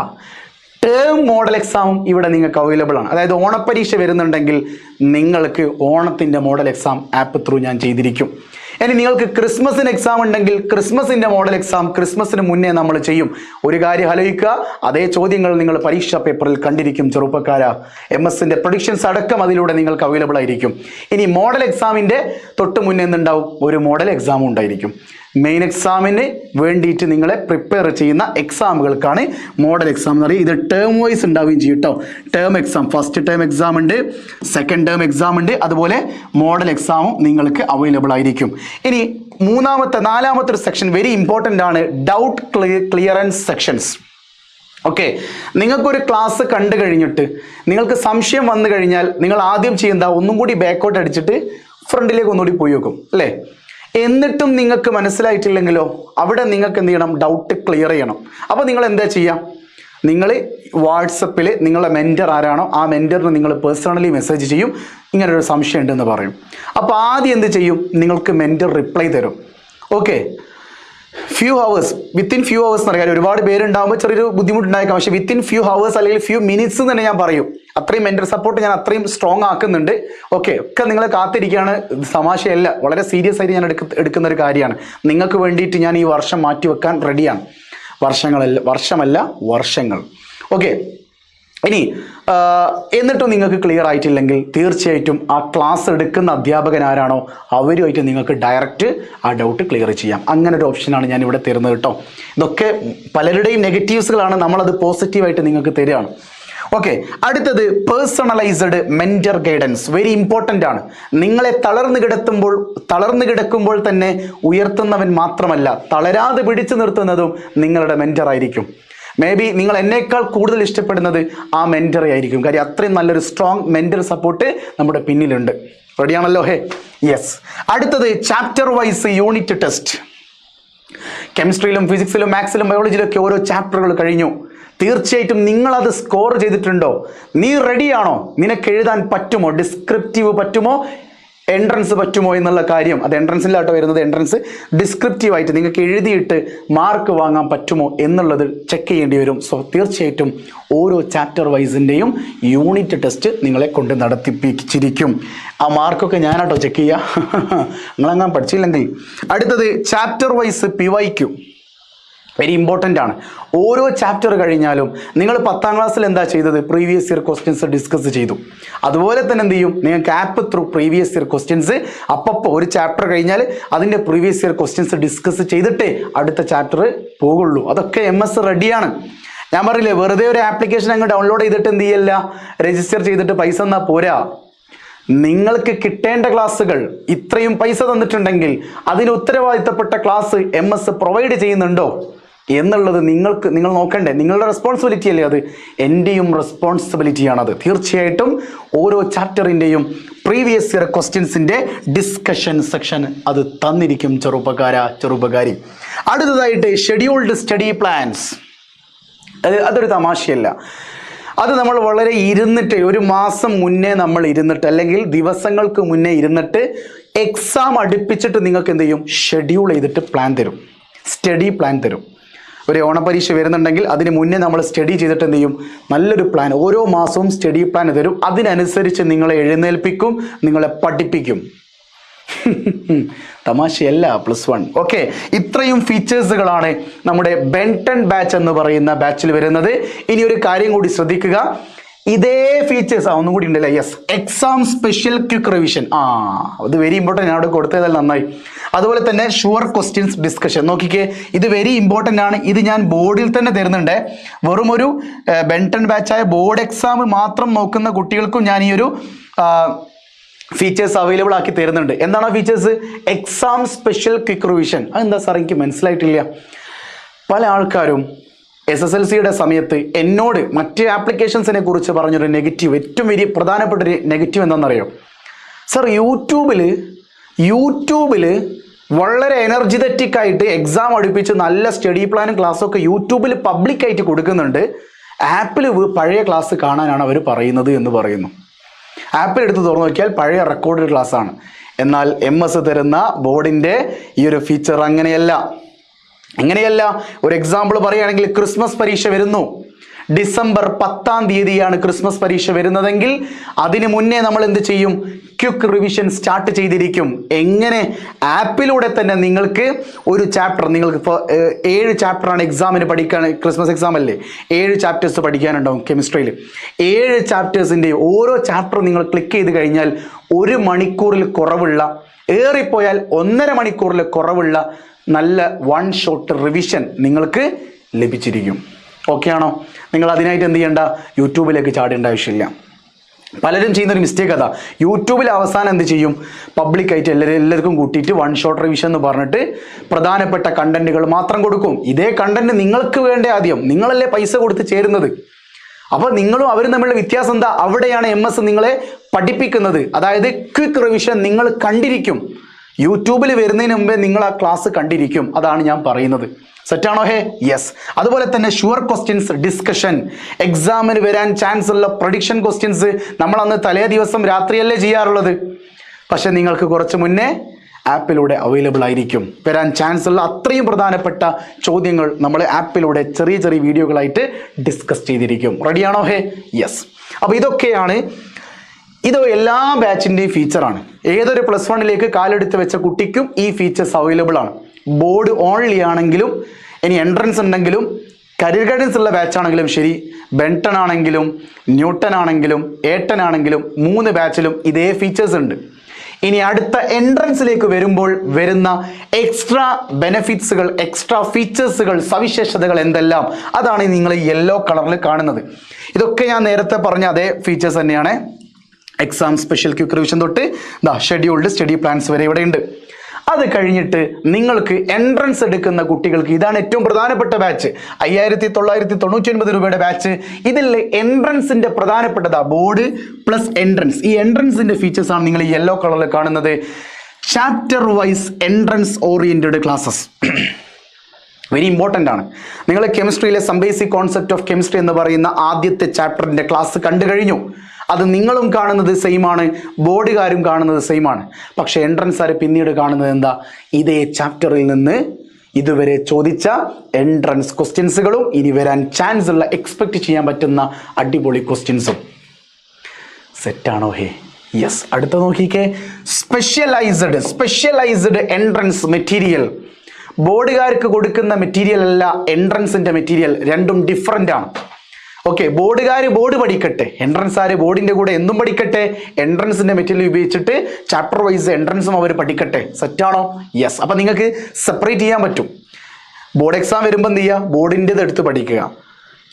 ടേം മോഡൽ എക്സാമും ഇവിടെ നിങ്ങൾക്ക് അവൈലബിൾ ആണ്. അതായത് ഓണപ്പരീക്ഷ വരുന്നുണ്ടെങ്കിൽ നിങ്ങൾക്ക് ഓണത്തിൻ്റെ മോഡൽ എക്സാം ആപ്പ് ത്രൂ ഞാൻ ചെയ്തിരിക്കും. ഇനി നിങ്ങൾക്ക് ക്രിസ്മസിന് എക്സാം ഉണ്ടെങ്കിൽ ക്രിസ്മസിൻ്റെ മോഡൽ എക്സാം ക്രിസ്മസിന് മുന്നേ നമ്മൾ ചെയ്യും. ഒരു കാര്യം ആലോചിക്കുക, അതേ ചോദ്യങ്ങൾ നിങ്ങൾ പരീക്ഷാ പേപ്പറിൽ കണ്ടിരിക്കും ചെറുപ്പക്കാരാ. MS-ൻ്റെ പ്രൊഡിക്ഷൻസ് അടക്കം അതിലൂടെ നിങ്ങൾക്ക് അവൈലബിൾ ആയിരിക്കും. ഇനി മോഡൽ എക്സാമിൻ്റെ തൊട്ട് മുന്നേ എന്തുണ്ടാവും? ഒരു മോഡൽ എക്സാമും ഉണ്ടായിരിക്കും. മെയിൻ എക്സാമിന് വേണ്ടിയിട്ട് നിങ്ങളെ പ്രിപ്പയർ ചെയ്യുന്ന എക്സാമുകൾക്കാണ് മോഡൽ എക്സാം എന്ന് പറയുക. ഇത് ടേം വൈസ് ഉണ്ടാവുകയും ചെയ്യും കേട്ടോ. Term exam, first term exam ഉണ്ട്, സെക്കൻഡ് ടേം എക്സാം ഉണ്ട്, അതുപോലെ മോഡൽ എക്സാമും നിങ്ങൾക്ക് അവൈലബിൾ ആയിരിക്കും. ഇനി നാലാമത്തെ ഒരു സെക്ഷൻ വെരി ഇമ്പോർട്ടൻ്റ് ആണ്, ഡൗട്ട് ക്ലിയറൻസ് സെക്ഷൻസ്. ഓക്കെ, നിങ്ങൾക്കൊരു ക്ലാസ് കണ്ടു കഴിഞ്ഞിട്ട് നിങ്ങൾക്ക് സംശയം വന്നു കഴിഞ്ഞാൽ നിങ്ങൾ ആദ്യം ചെയ്യുന്ന ഒന്നും കൂടി ബാക്കോട്ട് അടിച്ചിട്ട് ഫ്രണ്ടിലേക്ക് ഒന്നുകൂടി പോയി വെക്കും അല്ലേ? എന്നിട്ടും നിങ്ങൾക്ക് മനസ്സിലായിട്ടില്ലെങ്കിലോ അവിടെ നിങ്ങൾക്ക് എന്ത് ചെയ്യണം? ഡൗട്ട് ക്ലിയർ ചെയ്യണം. അപ്പോൾ നിങ്ങൾ എന്താ ചെയ്യുക? നിങ്ങൾ വാട്സപ്പിൽ നിങ്ങളുടെ മെൻറ്റർ ആരാണോ ആ മെൻറ്ററിന് നിങ്ങൾ പേഴ്സണലി മെസ്സേജ് ചെയ്യും, ഇങ്ങനൊരു സംശയം ഉണ്ടെന്ന് പറയും. അപ്പോൾ ആദ്യം എന്ത് ചെയ്യും? നിങ്ങൾക്ക് മെൻറ്റർ റിപ്ലൈ തരും. ഓക്കെ, വിത്തിൻ ഫ്യൂ ഹവേഴ്സ് എന്ന് പറയാൻ ഒരുപാട് പേരുണ്ടാകുമ്പോൾ ചെറിയൊരു ബുദ്ധിമുട്ടുണ്ടായേക്കാം. പക്ഷേ വിത്തിൻ ഫ്യൂ ഹവേഴ്സ് അല്ലെങ്കിൽ ഫ്യൂ മിനിറ്റ്സ് എന്ന് തന്നെ ഞാൻ പറയും. അത്രയും മെന്റൽ സപ്പോർട്ട് ഞാൻ അത്രയും സ്ട്രോങ് ആക്കുന്നുണ്ട്. ഓക്കെ, ഒക്കെ നിങ്ങളെ കാത്തിരിക്കുകയാണ്. തമാശയല്ല, വളരെ സീരിയസ് ആയിട്ട് ഞാൻ എടുക്കുന്ന ഒരു കാര്യമാണ്. നിങ്ങൾക്ക് വേണ്ടിയിട്ട് ഞാൻ ഈ വർഷം മാറ്റിവെക്കാൻ റെഡിയാണ്. വർഷമല്ല വർഷങ്ങൾ. ഓക്കെ, ഇനി എന്നിട്ടും നിങ്ങൾക്ക് ക്ലിയർ ആയിട്ടില്ലെങ്കിൽ തീർച്ചയായിട്ടും ആ ക്ലാസ് എടുക്കുന്ന അധ്യാപകൻ ആരാണോ അവരുമായിട്ട് നിങ്ങൾക്ക് ഡയറക്റ്റ് ആ ഡൗട്ട് ക്ലിയർ ചെയ്യാം. അങ്ങനെ ഒരു ഓപ്ഷനാണ് ഞാൻ ഇവിടെ തരുന്നത് കേട്ടോ. ഇതൊക്കെ പലരുടെയും നെഗറ്റീവ്സുകളാണ്, നമ്മളത് പോസിറ്റീവായിട്ട് നിങ്ങൾക്ക് തരികയാണ്. ഓക്കെ, അടുത്തത് personalised mentor guidance. Very important ആണ്. നിങ്ങളെ തളർന്നു കിടക്കുമ്പോൾ തന്നെ ഉയർത്തുന്നവൻ മാത്രമല്ല, തളരാതെ പിടിച്ചു നിർത്തുന്നതും നിങ്ങളുടെ മെന്റർ ആയിരിക്കും. മേ ബി നിങ്ങൾ എന്നേക്കാൾ കൂടുതൽ ഇഷ്ടപ്പെടുന്നത് ആ മെന്ററെ ആയിരിക്കും. കാര്യം അത്രയും നല്ലൊരു സ്ട്രോങ് മെന്റർ സപ്പോർട്ട് നമ്മുടെ പിന്നിലുണ്ട്. റെഡിയാണല്ലോ? യെസ്. അടുത്തത് ചാപ്റ്റർ വൈസ് യൂണിറ്റ് ടെസ്റ്റ്. കെമിസ്ട്രിയിലും ഫിസിക്സിലും മാത്സിലും ബയോളജിയിലൊക്കെ ഓരോ ചാപ്റ്ററുകൾ കഴിഞ്ഞു. തീർച്ചയായിട്ടും നിങ്ങളത് സ്കോർ ചെയ്തിട്ടുണ്ടോ? നീ റെഡിയാണോ? നിനക്ക് എഴുതാൻ പറ്റുമോ? ഡിസ്ക്രിപ്റ്റീവ് പറ്റുമോ? എൻട്രൻസ് പറ്റുമോ എന്നുള്ള കാര്യം, അത് എൻട്രൻസിലാട്ടോ വരുന്നത്. എൻട്രൻസ് ഡിസ്ക്രിപ്റ്റീവായിട്ട് നിങ്ങൾക്ക് എഴുതിയിട്ട് മാർക്ക് വാങ്ങാൻ പറ്റുമോ എന്നുള്ളത് ചെക്ക് ചെയ്യേണ്ടി വരും. സോ തീർച്ചയായിട്ടും ഓരോ ചാപ്റ്റർ വൈസിൻ്റെയും യൂണിറ്റ് ടെസ്റ്റ് നിങ്ങളെ കൊണ്ട് നടത്തിപ്പിച്ചിരിക്കും. ആ മാർക്കൊക്കെ ഞാനാട്ടോ ചെക്ക് ചെയ്യുക, നിങ്ങളങ്ങനെ പഠിച്ചില്ലെങ്കിൽ. അടുത്തത് chapter wise PYQ. Very important ആണ്. ഓരോ ചാപ്റ്റർ കഴിഞ്ഞാലും നിങ്ങൾ 10ാം ക്ലാസ്സിൽ എന്താ ചെയ്തത്? പ്രീവിയസ് ഇയർ ക്വസ്റ്റ്യൻസ് ഡിസ്കസ് ചെയ്തു. അതുപോലെ തന്നെ എന്ത് ചെയ്യും? നിങ്ങൾക്ക് app through previous year questions അപ്പോൾ ഒരു ചാപ്റ്റർ കഴിഞ്ഞാൽ അതിൻ്റെ പ്രീവിയസ് ഇയർ ക്വസ്റ്റ്യൻസ് ഡിസ്കസ് ചെയ്തിട്ടേ അടുത്ത ചാപ്റ്റർ പോകുള്ളൂ. അതൊക്കെ MS റെഡിയാണ്. ഞാൻ പറയില്ലേ, വെറുതെ ഒരു ആപ്ലിക്കേഷൻ അങ്ങ് ഡൗൺലോഡ് ചെയ്തിട്ട് എന്ത് ചെയ്യല്ല, രജിസ്റ്റർ ചെയ്തിട്ട് പൈസ എന്നാൽ പോരാ. നിങ്ങൾക്ക് കിട്ടേണ്ട ക്ലാസ്സുകൾ ഇത്രയും പൈസ തന്നിട്ടുണ്ടെങ്കിൽ അതിന് ഉത്തരവാദിത്തപ്പെട്ട ക്ലാസ് MS പ്രൊവൈഡ് ചെയ്യുന്നുണ്ടോ എന്നുള്ളത് നിങ്ങൾ നോക്കണ്ടേ? നിങ്ങളുടെ റെസ്പോൺസിബിലിറ്റി അല്ലേ അത്? എൻ്റെയും റെസ്പോൺസിബിലിറ്റിയാണത്. തീർച്ചയായിട്ടും ഓരോ ചാപ്റ്ററിൻ്റെയും പ്രീവിയസ് ഇയർ ക്വസ്റ്റ്യൻസിൻ്റെ ഡിസ്കഷൻ സെക്ഷൻ അത് തന്നിരിക്കും ചെറുപ്പക്കാരി. അടുത്തതായിട്ട് ഷെഡ്യൂൾഡ് സ്റ്റഡി പ്ലാൻസ്. അതൊരു തമാശയല്ല. അത് നമ്മൾ വളരെ ഇരുന്നിട്ട് ഒരു മാസം മുന്നേ നമ്മൾ ഇരുന്നിട്ട് അല്ലെങ്കിൽ ദിവസങ്ങൾക്ക് മുന്നേ ഇരുന്നിട്ട് എക്സാം അടുപ്പിച്ചിട്ട് നിങ്ങൾക്ക് എന്ത് ചെയ്യും? ഷെഡ്യൂൾ ചെയ്തിട്ട് പ്ലാൻ തരും, സ്റ്റഡി പ്ലാൻ തരും. ഒരു ഓണപരീക്ഷ വരുന്നുണ്ടെങ്കിൽ അതിന് മുന്നേ നമ്മൾ സ്റ്റഡി ചെയ്തിട്ട് എന്ത് ചെയ്യും? നല്ലൊരു പ്ലാൻ, ഓരോ മാസവും സ്റ്റഡി പ്ലാൻ തരും. അതിനനുസരിച്ച് നിങ്ങളെ എഴുന്നേൽപ്പിക്കും, നിങ്ങളെ പഠിപ്പിക്കും. തമാശയല്ല +1. ഓക്കെ, ഇത്രയും ഫീച്ചേഴ്സുകളാണ് നമ്മുടെ ബെൻടൺ ബാച്ച് എന്ന് പറയുന്ന ബാച്ചിൽ വരുന്നത്. ഇനി ഒരു കാര്യം കൂടി ശ്രദ്ധിക്കുക, ഇതേ ഫീച്ചേഴ്സ് ഒന്നും കൂടി ഉണ്ടല്ലേ? Yes, exam special quick revision. അത് വെരി ഇമ്പോർട്ടൻ്റ്. ഞാൻ അവിടെ കൊടുത്തതാൽ നന്നായി. അതുപോലെ തന്നെ ഷുവർ ക്വസ്റ്റ്യൻസ് ഡിസ്കഷൻ. നോക്കിക്കേ, ഇത് വെരി ഇമ്പോർട്ടൻ്റ് ആണ്. ഇത് ഞാൻ ബോർഡിൽ തന്നെ തരുന്നുണ്ട്. വെറും ഒരു ബെൻടൺ ബാച്ചായ ബോർഡ് എക്സാം മാത്രം നോക്കുന്ന കുട്ടികൾക്കും ഞാൻ ഈ ഒരു ഫീച്ചേഴ്സ് അവൈലബിൾ ആക്കി തരുന്നുണ്ട്. എന്താണ് ആ features? Exam special quick revision. അതെന്താ സാർ, എനിക്ക് മനസ്സിലായിട്ടില്ല. പല ആൾക്കാരും SSLCയുടെ സമയത്ത് എന്നോട് മറ്റ് ആപ്ലിക്കേഷൻസിനെ കുറിച്ച് പറഞ്ഞൊരു നെഗറ്റീവ്, ഏറ്റവും വലിയ പ്രധാനപ്പെട്ടൊരു നെഗറ്റീവ് എന്താണെന്നറിയോ സാർ? യൂട്യൂബിൽ വളരെ എനർജറ്റിക് ആയിട്ട് എക്സാം അടുപ്പിച്ച് നല്ല സ്റ്റഡി പ്ലാനും ക്ലാസ്സൊക്കെ യൂട്യൂബിൽ പബ്ലിക്കായിട്ട് കൊടുക്കുന്നുണ്ട്. ആപ്പിൽ പഴയ ക്ലാസ് കാണാനാണ് അവർ പറയുന്നത് എന്ന് പറയുന്നു. ആപ്പിൽ എടുത്ത് തുറന്നു നോക്കിയാൽ പഴയ റെക്കോർഡഡ് ക്ലാസ് ആണ്. എന്നാൽ MS തരുന്ന ബോർഡിൻ്റെ ഈ ഒരു ഫീച്ചർ അങ്ങനെയല്ല. ഒരു എക്സാമ്പിൾ പറയുകയാണെങ്കിൽ, ക്രിസ്മസ് പരീക്ഷ വരുന്നു. ഡിസംബർ 10-ാം തീയതിയാണ് ക്രിസ്മസ് പരീക്ഷ വരുന്നതെങ്കിൽ അതിന് മുന്നേ നമ്മൾ എന്ത് ചെയ്യും? ക്വിക്ക് റിവിഷൻ സ്റ്റാർട്ട് ചെയ്തിരിക്കും. എങ്ങനെ? ആപ്പിലൂടെ തന്നെ നിങ്ങൾക്ക് ഒരു ചാപ്റ്റർ, നിങ്ങൾക്ക് ഇപ്പോൾ 7 ചാപ്റ്ററാണ് എക്സാമിന് പഠിക്കാൻ, ക്രിസ്മസ് എക്സാം അല്ലേ, 7 ചാപ്റ്റേഴ്സ് പഠിക്കാനുണ്ടാവും കെമിസ്ട്രിയിൽ. 7 ചാപ്റ്റേഴ്സിൻ്റെ ഓരോ ചാപ്റ്റർ നിങ്ങൾ ക്ലിക്ക് ചെയ്ത് കഴിഞ്ഞാൽ 1 മണിക്കൂറിൽ കുറവുള്ള, ഏറിപ്പോയാൽ 1.5 മണിക്കൂറിൽ കുറവുള്ള നല്ല 1 ഷോട്ട് റിവിഷൻ നിങ്ങൾക്ക് ലഭിച്ചിരിക്കും. ഓക്കെ ആണോ? നിങ്ങൾ അതിനായിട്ട് എന്ത് ചെയ്യേണ്ട? യൂട്യൂബിലേക്ക് ചാടേണ്ട ആവശ്യമില്ല. പലരും ചെയ്യുന്നൊരു മിസ്റ്റേക്ക് അതാ, യൂട്യൂബിൽ അവസാനം എന്ത് ചെയ്യും? പബ്ലിക്കായിട്ട് എല്ലാവർക്കും കൂട്ടിയിട്ട് 1 ഷോട്ട് റിവിഷൻ എന്ന് പറഞ്ഞിട്ട് പ്രധാനപ്പെട്ട കണ്ടന്റുകൾ മാത്രം കൊടുക്കും. ഇതേ കണ്ടന്റ് നിങ്ങൾക്ക് വേണ്ട ആദ്യം, നിങ്ങളല്ലേ പൈസ കൊടുത്ത് ചേരുന്നത്. അപ്പോൾ നിങ്ങളും അവരും തമ്മിലുള്ള വ്യത്യാസം എന്താ? അവിടെയാണ് MS നിങ്ങളെ പഠിപ്പിക്കുന്നത്. അതായത് ക്വിക്ക് റിവിഷൻ നിങ്ങൾ കണ്ടിരിക്കും. യൂട്യൂബിൽ വരുന്നതിന് മുമ്പേ നിങ്ങൾ ആ ക്ലാസ് കണ്ടിരിക്കും. അതാണ് ഞാൻ പറയുന്നത്. സെറ്റാണോ? യെസ്. അതുപോലെ തന്നെ ഷുവർ ക്വസ്റ്റ്യൻസ് ഡിസ്കഷൻ, എക്സാമിന് വരാൻ ചാൻസ് ഉള്ള പ്രഡിക്ഷൻ ക്വസ്റ്റ്യൻസ് നമ്മൾ അന്ന് തലേ ദിവസം രാത്രിയല്ലേ ചെയ്യാറുള്ളത്. പക്ഷെ നിങ്ങൾക്ക് കുറച്ച് മുന്നേ ആപ്പിലൂടെ അവൈലബിൾ ആയിരിക്കും. വരാൻ ചാൻസ് ഉള്ള അത്രയും പ്രധാനപ്പെട്ട ചോദ്യങ്ങൾ നമ്മൾ ആപ്പിലൂടെ ചെറിയ ചെറിയ വീഡിയോകളായിട്ട് ഡിസ്കസ് ചെയ്തിരിക്കും. റെഡിയാണോ? യെസ്. അപ്പോൾ ഇതൊക്കെയാണ്, ഇത് എല്ലാ ബാച്ചിൻ്റെയും ഫീച്ചറാണ്. ഏതൊരു +1ലേക്ക് കാലെടുത്ത് വെച്ച കുട്ടിക്കും ഈ ഫീച്ചേഴ്സ് അവൈലബിൾ ആണ്. ബോർഡ് ഓൺലി ആണെങ്കിലും, ഇനി എൻട്രൻസ് ഉണ്ടെങ്കിലും, കരിയർ ഗൈഡൻസ് ഉള്ള ബാച്ച് ആണെങ്കിലും ശരി, ബെൻടൺ ആണെങ്കിലും ന്യൂട്ടൺ ആണെങ്കിലും ഏട്ടൻ ആണെങ്കിലും 3 ബാച്ചിലും ഇതേ ഫീച്ചേഴ്സ് ഉണ്ട്. ഇനി അടുത്ത എൻട്രൻസിലേക്ക് വരുമ്പോൾ വരുന്ന എക്സ്ട്രാ ബെനിഫിറ്റ്സുകൾ, എക്സ്ട്രാ ഫീച്ചേഴ്സുകൾ, സവിശേഷതകൾ എന്തെല്ലാം, അതാണ് നിങ്ങൾ യെല്ലോ കളറിൽ കാണുന്നത്. ഇതൊക്കെ ഞാൻ നേരത്തെ പറഞ്ഞ അതേ ഫീച്ചേഴ്സ് തന്നെയാണ്. എക്സാം സ്പെഷ്യൽ ക്വിക്ക് റിവിഷൻ തൊട്ട് ഷെഡ്യൂൾഡ് സ്റ്റഡി പ്ലാൻസ് വരെ ഇവിടെ ഉണ്ട്. അത് കഴിഞ്ഞിട്ട് നിങ്ങൾക്ക് എൻട്രൻസ് എടുക്കുന്ന കുട്ടികൾക്ക് ഇതാണ് ഏറ്റവും പ്രധാനപ്പെട്ട ബാച്ച്, 5999 രൂപയുടെ ബാച്ച്. ഇതിൽ എൻട്രൻസിന്റെ പ്രധാനപ്പെട്ടതാ ബോർഡ് പ്ലസ് എൻട്രൻസ്. ഈ എൻട്രൻസിന്റെ ഫീച്ചേഴ്സ് ആണ് നിങ്ങൾ യെല്ലോ കളറിൽ കാണുന്നത്. Chapter wise entrance oriented classes very important ആണ്. നിങ്ങൾ കെമിസ്ട്രിയിലെ some basic concept of chemistry എന്ന് പറയുന്ന ആദ്യത്തെ ചാപ്റ്ററിന്റെ ക്ലാസ് കണ്ടു കഴിഞ്ഞു. അത് നിങ്ങളും കാണുന്നത് സെയിം ആണ്, ബോർഡുകാരും കാണുന്നത് സെയിം ആണ്. പക്ഷെ എൻട്രൻസ് ആര് പിന്നീട് കാണുന്നത് എന്താ? ഇതേ ചാപ്റ്ററിൽ നിന്ന് ഇതുവരെ ചോദിച്ച എൻട്രൻസ് ക്വസ്റ്റ്യൻസുകളും ഇനി വരാൻ ചാൻസ് ഉള്ള, എക്സ്പെക്ട് ചെയ്യാൻ പറ്റുന്ന അടിപൊളി ക്വസ്റ്റ്യൻസും. സെറ്റാണോ? യെസ്. അടുത്ത നോക്കിക്കേ, സ്പെഷ്യലൈസ്ഡ് എൻട്രൻസ് മെറ്റീരിയൽ. ബോർഡുകാർക്ക് കൊടുക്കുന്ന മെറ്റീരിയൽ അല്ല എൻട്രൻസിന്റെ മെറ്റീരിയൽ, രണ്ടും ഡിഫറെൻ്റ് ആണ്. ഓക്കെ, ബോർഡുകാർ ബോർഡ് പഠിക്കട്ടെ, എൻട്രൻസ് ആര് ബോർഡിന്റെ കൂടെ എന്തും പഠിക്കട്ടെ. എൻട്രൻസിന്റെ മെറ്റീരിയൽ ഉപയോഗിച്ചിട്ട് ചാപ്റ്റർ വൈസ് എൻട്രൻസും അവർ പഠിക്കട്ടെ. സെറ്റാണോ? യെസ്. അപ്പം നിങ്ങൾക്ക് സെപ്പറേറ്റ് ചെയ്യാൻ പറ്റും. ബോർഡ് എക്സാം വരുമ്പോൾ എന്ത് ചെയ്യുക? ബോർഡിൻ്റെത് എടുത്ത് പഠിക്കുക.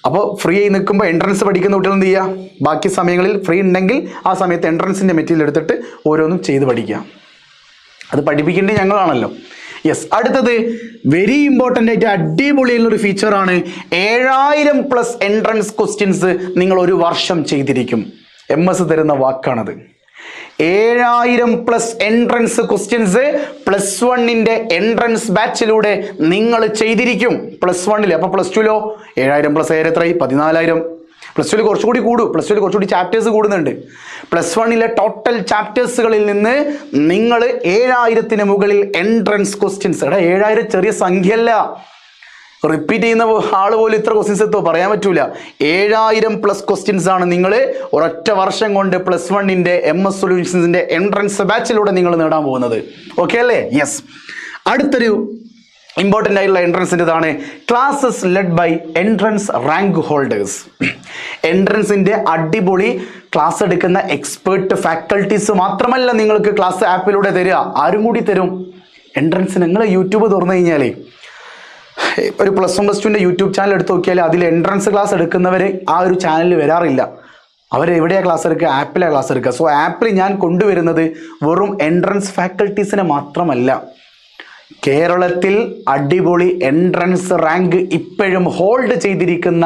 അപ്പോൾ ഫ്രീ ആയി നിൽക്കുമ്പോൾ എൻട്രൻസ് പഠിക്കുന്ന കുട്ടികൾ എന്ത് ചെയ്യുക? ബാക്കി സമയങ്ങളിൽ ഫ്രീ ഉണ്ടെങ്കിൽ ആ സമയത്ത് എൻട്രൻസിന്റെ മെറ്റീരിയൽ എടുത്തിട്ട് ഓരോന്നും ചെയ്ത് പഠിക്കുക. അത് പഠിപ്പിക്കേണ്ടത് ഞങ്ങളാണല്ലോ. യെസ്. അടുത്തത് വെരി ഇമ്പോർട്ടൻ്റ് ആയിട്ട് അടിപൊളിയുള്ളൊരു ഫീച്ചറാണ്. 7000+ എൻട്രൻസ് ക്വസ്റ്റ്യൻസ് നിങ്ങൾ ഒരു വർഷം ചെയ്തിരിക്കും. MS തരുന്ന വാക്കാണത്. 7000+ എൻട്രൻസ് ക്വസ്റ്റ്യൻസ് +1ന്റെ എൻട്രൻസ് ബാച്ചിലൂടെ നിങ്ങൾ ചെയ്തിരിക്കും. +1ൽ. അപ്പോൾ +2ലോ 7000+7 എത്രയായി? 14000. +2ൽ കുറച്ചുകൂടി കൂടും. +2ൽ കുറച്ചുകൂടി ചാപ്റ്റേഴ്സ് കൂടുന്നുണ്ട്. +1ലെ ടോട്ടൽ ചാപ്റ്റേഴ്സുകളിൽ നിന്ന് നിങ്ങൾ 7000ന് മുകളിൽ എൻട്രൻസ് ക്വസ്റ്റ്യൻസ്. 7000 ചെറിയ സംഖ്യയല്ല. റിപ്പീറ്റ് ചെയ്യുന്ന ആൾ പോലും ഇത്ര ക്വസ്റ്റ്യൻസ് എത്തോ പറയാൻ പറ്റൂല. 7000+ ക്വസ്റ്റ്യൻസ് ആണ് നിങ്ങൾ ഒരൊറ്റ വർഷം കൊണ്ട് +1ന്റെ MS സൊല്യൂഷൻസിന്റെ എൻട്രൻസ് ബാച്ചിലൂടെ നിങ്ങൾ നേടാൻ പോകുന്നത്. ഓക്കെ അല്ലേ? യെസ്. അടുത്തൊരു ഇമ്പോർട്ടൻ്റ് ആയിട്ടുള്ള എൻട്രൻസിൻ്റെതാണ് classes led by entrance rank holders. എൻട്രൻസിൻ്റെ അടിപൊളി ക്ലാസ് എടുക്കുന്ന എക്സ്പേർട്ട് ഫാക്കൽറ്റീസ് മാത്രമല്ല നിങ്ങൾക്ക് ക്ലാസ് ആപ്പിലൂടെ തരിക, ആരും കൂടി തരും. എൻട്രൻസ് നിങ്ങൾ യൂട്യൂബ് തുറന്നു കഴിഞ്ഞാലേ ഒരു +1 +2ൻ്റെ യൂട്യൂബ് ചാനൽ എടുത്ത് നോക്കിയാൽ അതിൽ എൻട്രൻസ് ക്ലാസ് എടുക്കുന്നവർ ആ ഒരു ചാനലിൽ വരാറില്ല. അവരെവിടെയാണ് ക്ലാസ് എടുക്കുക? ആപ്പിലാണ് ക്ലാസ് എടുക്കുക. സോ ആപ്പിൽ ഞാൻ കൊണ്ടുവരുന്നത് വെറും എൻട്രൻസ് ഫാക്കൽറ്റീസിനെ മാത്രമല്ല, കേരളത്തിൽ അടിപൊളി എൻട്രൻസ് റാങ്ക് ഇപ്പോഴും ഹോൾഡ് ചെയ്തിരിക്കുന്ന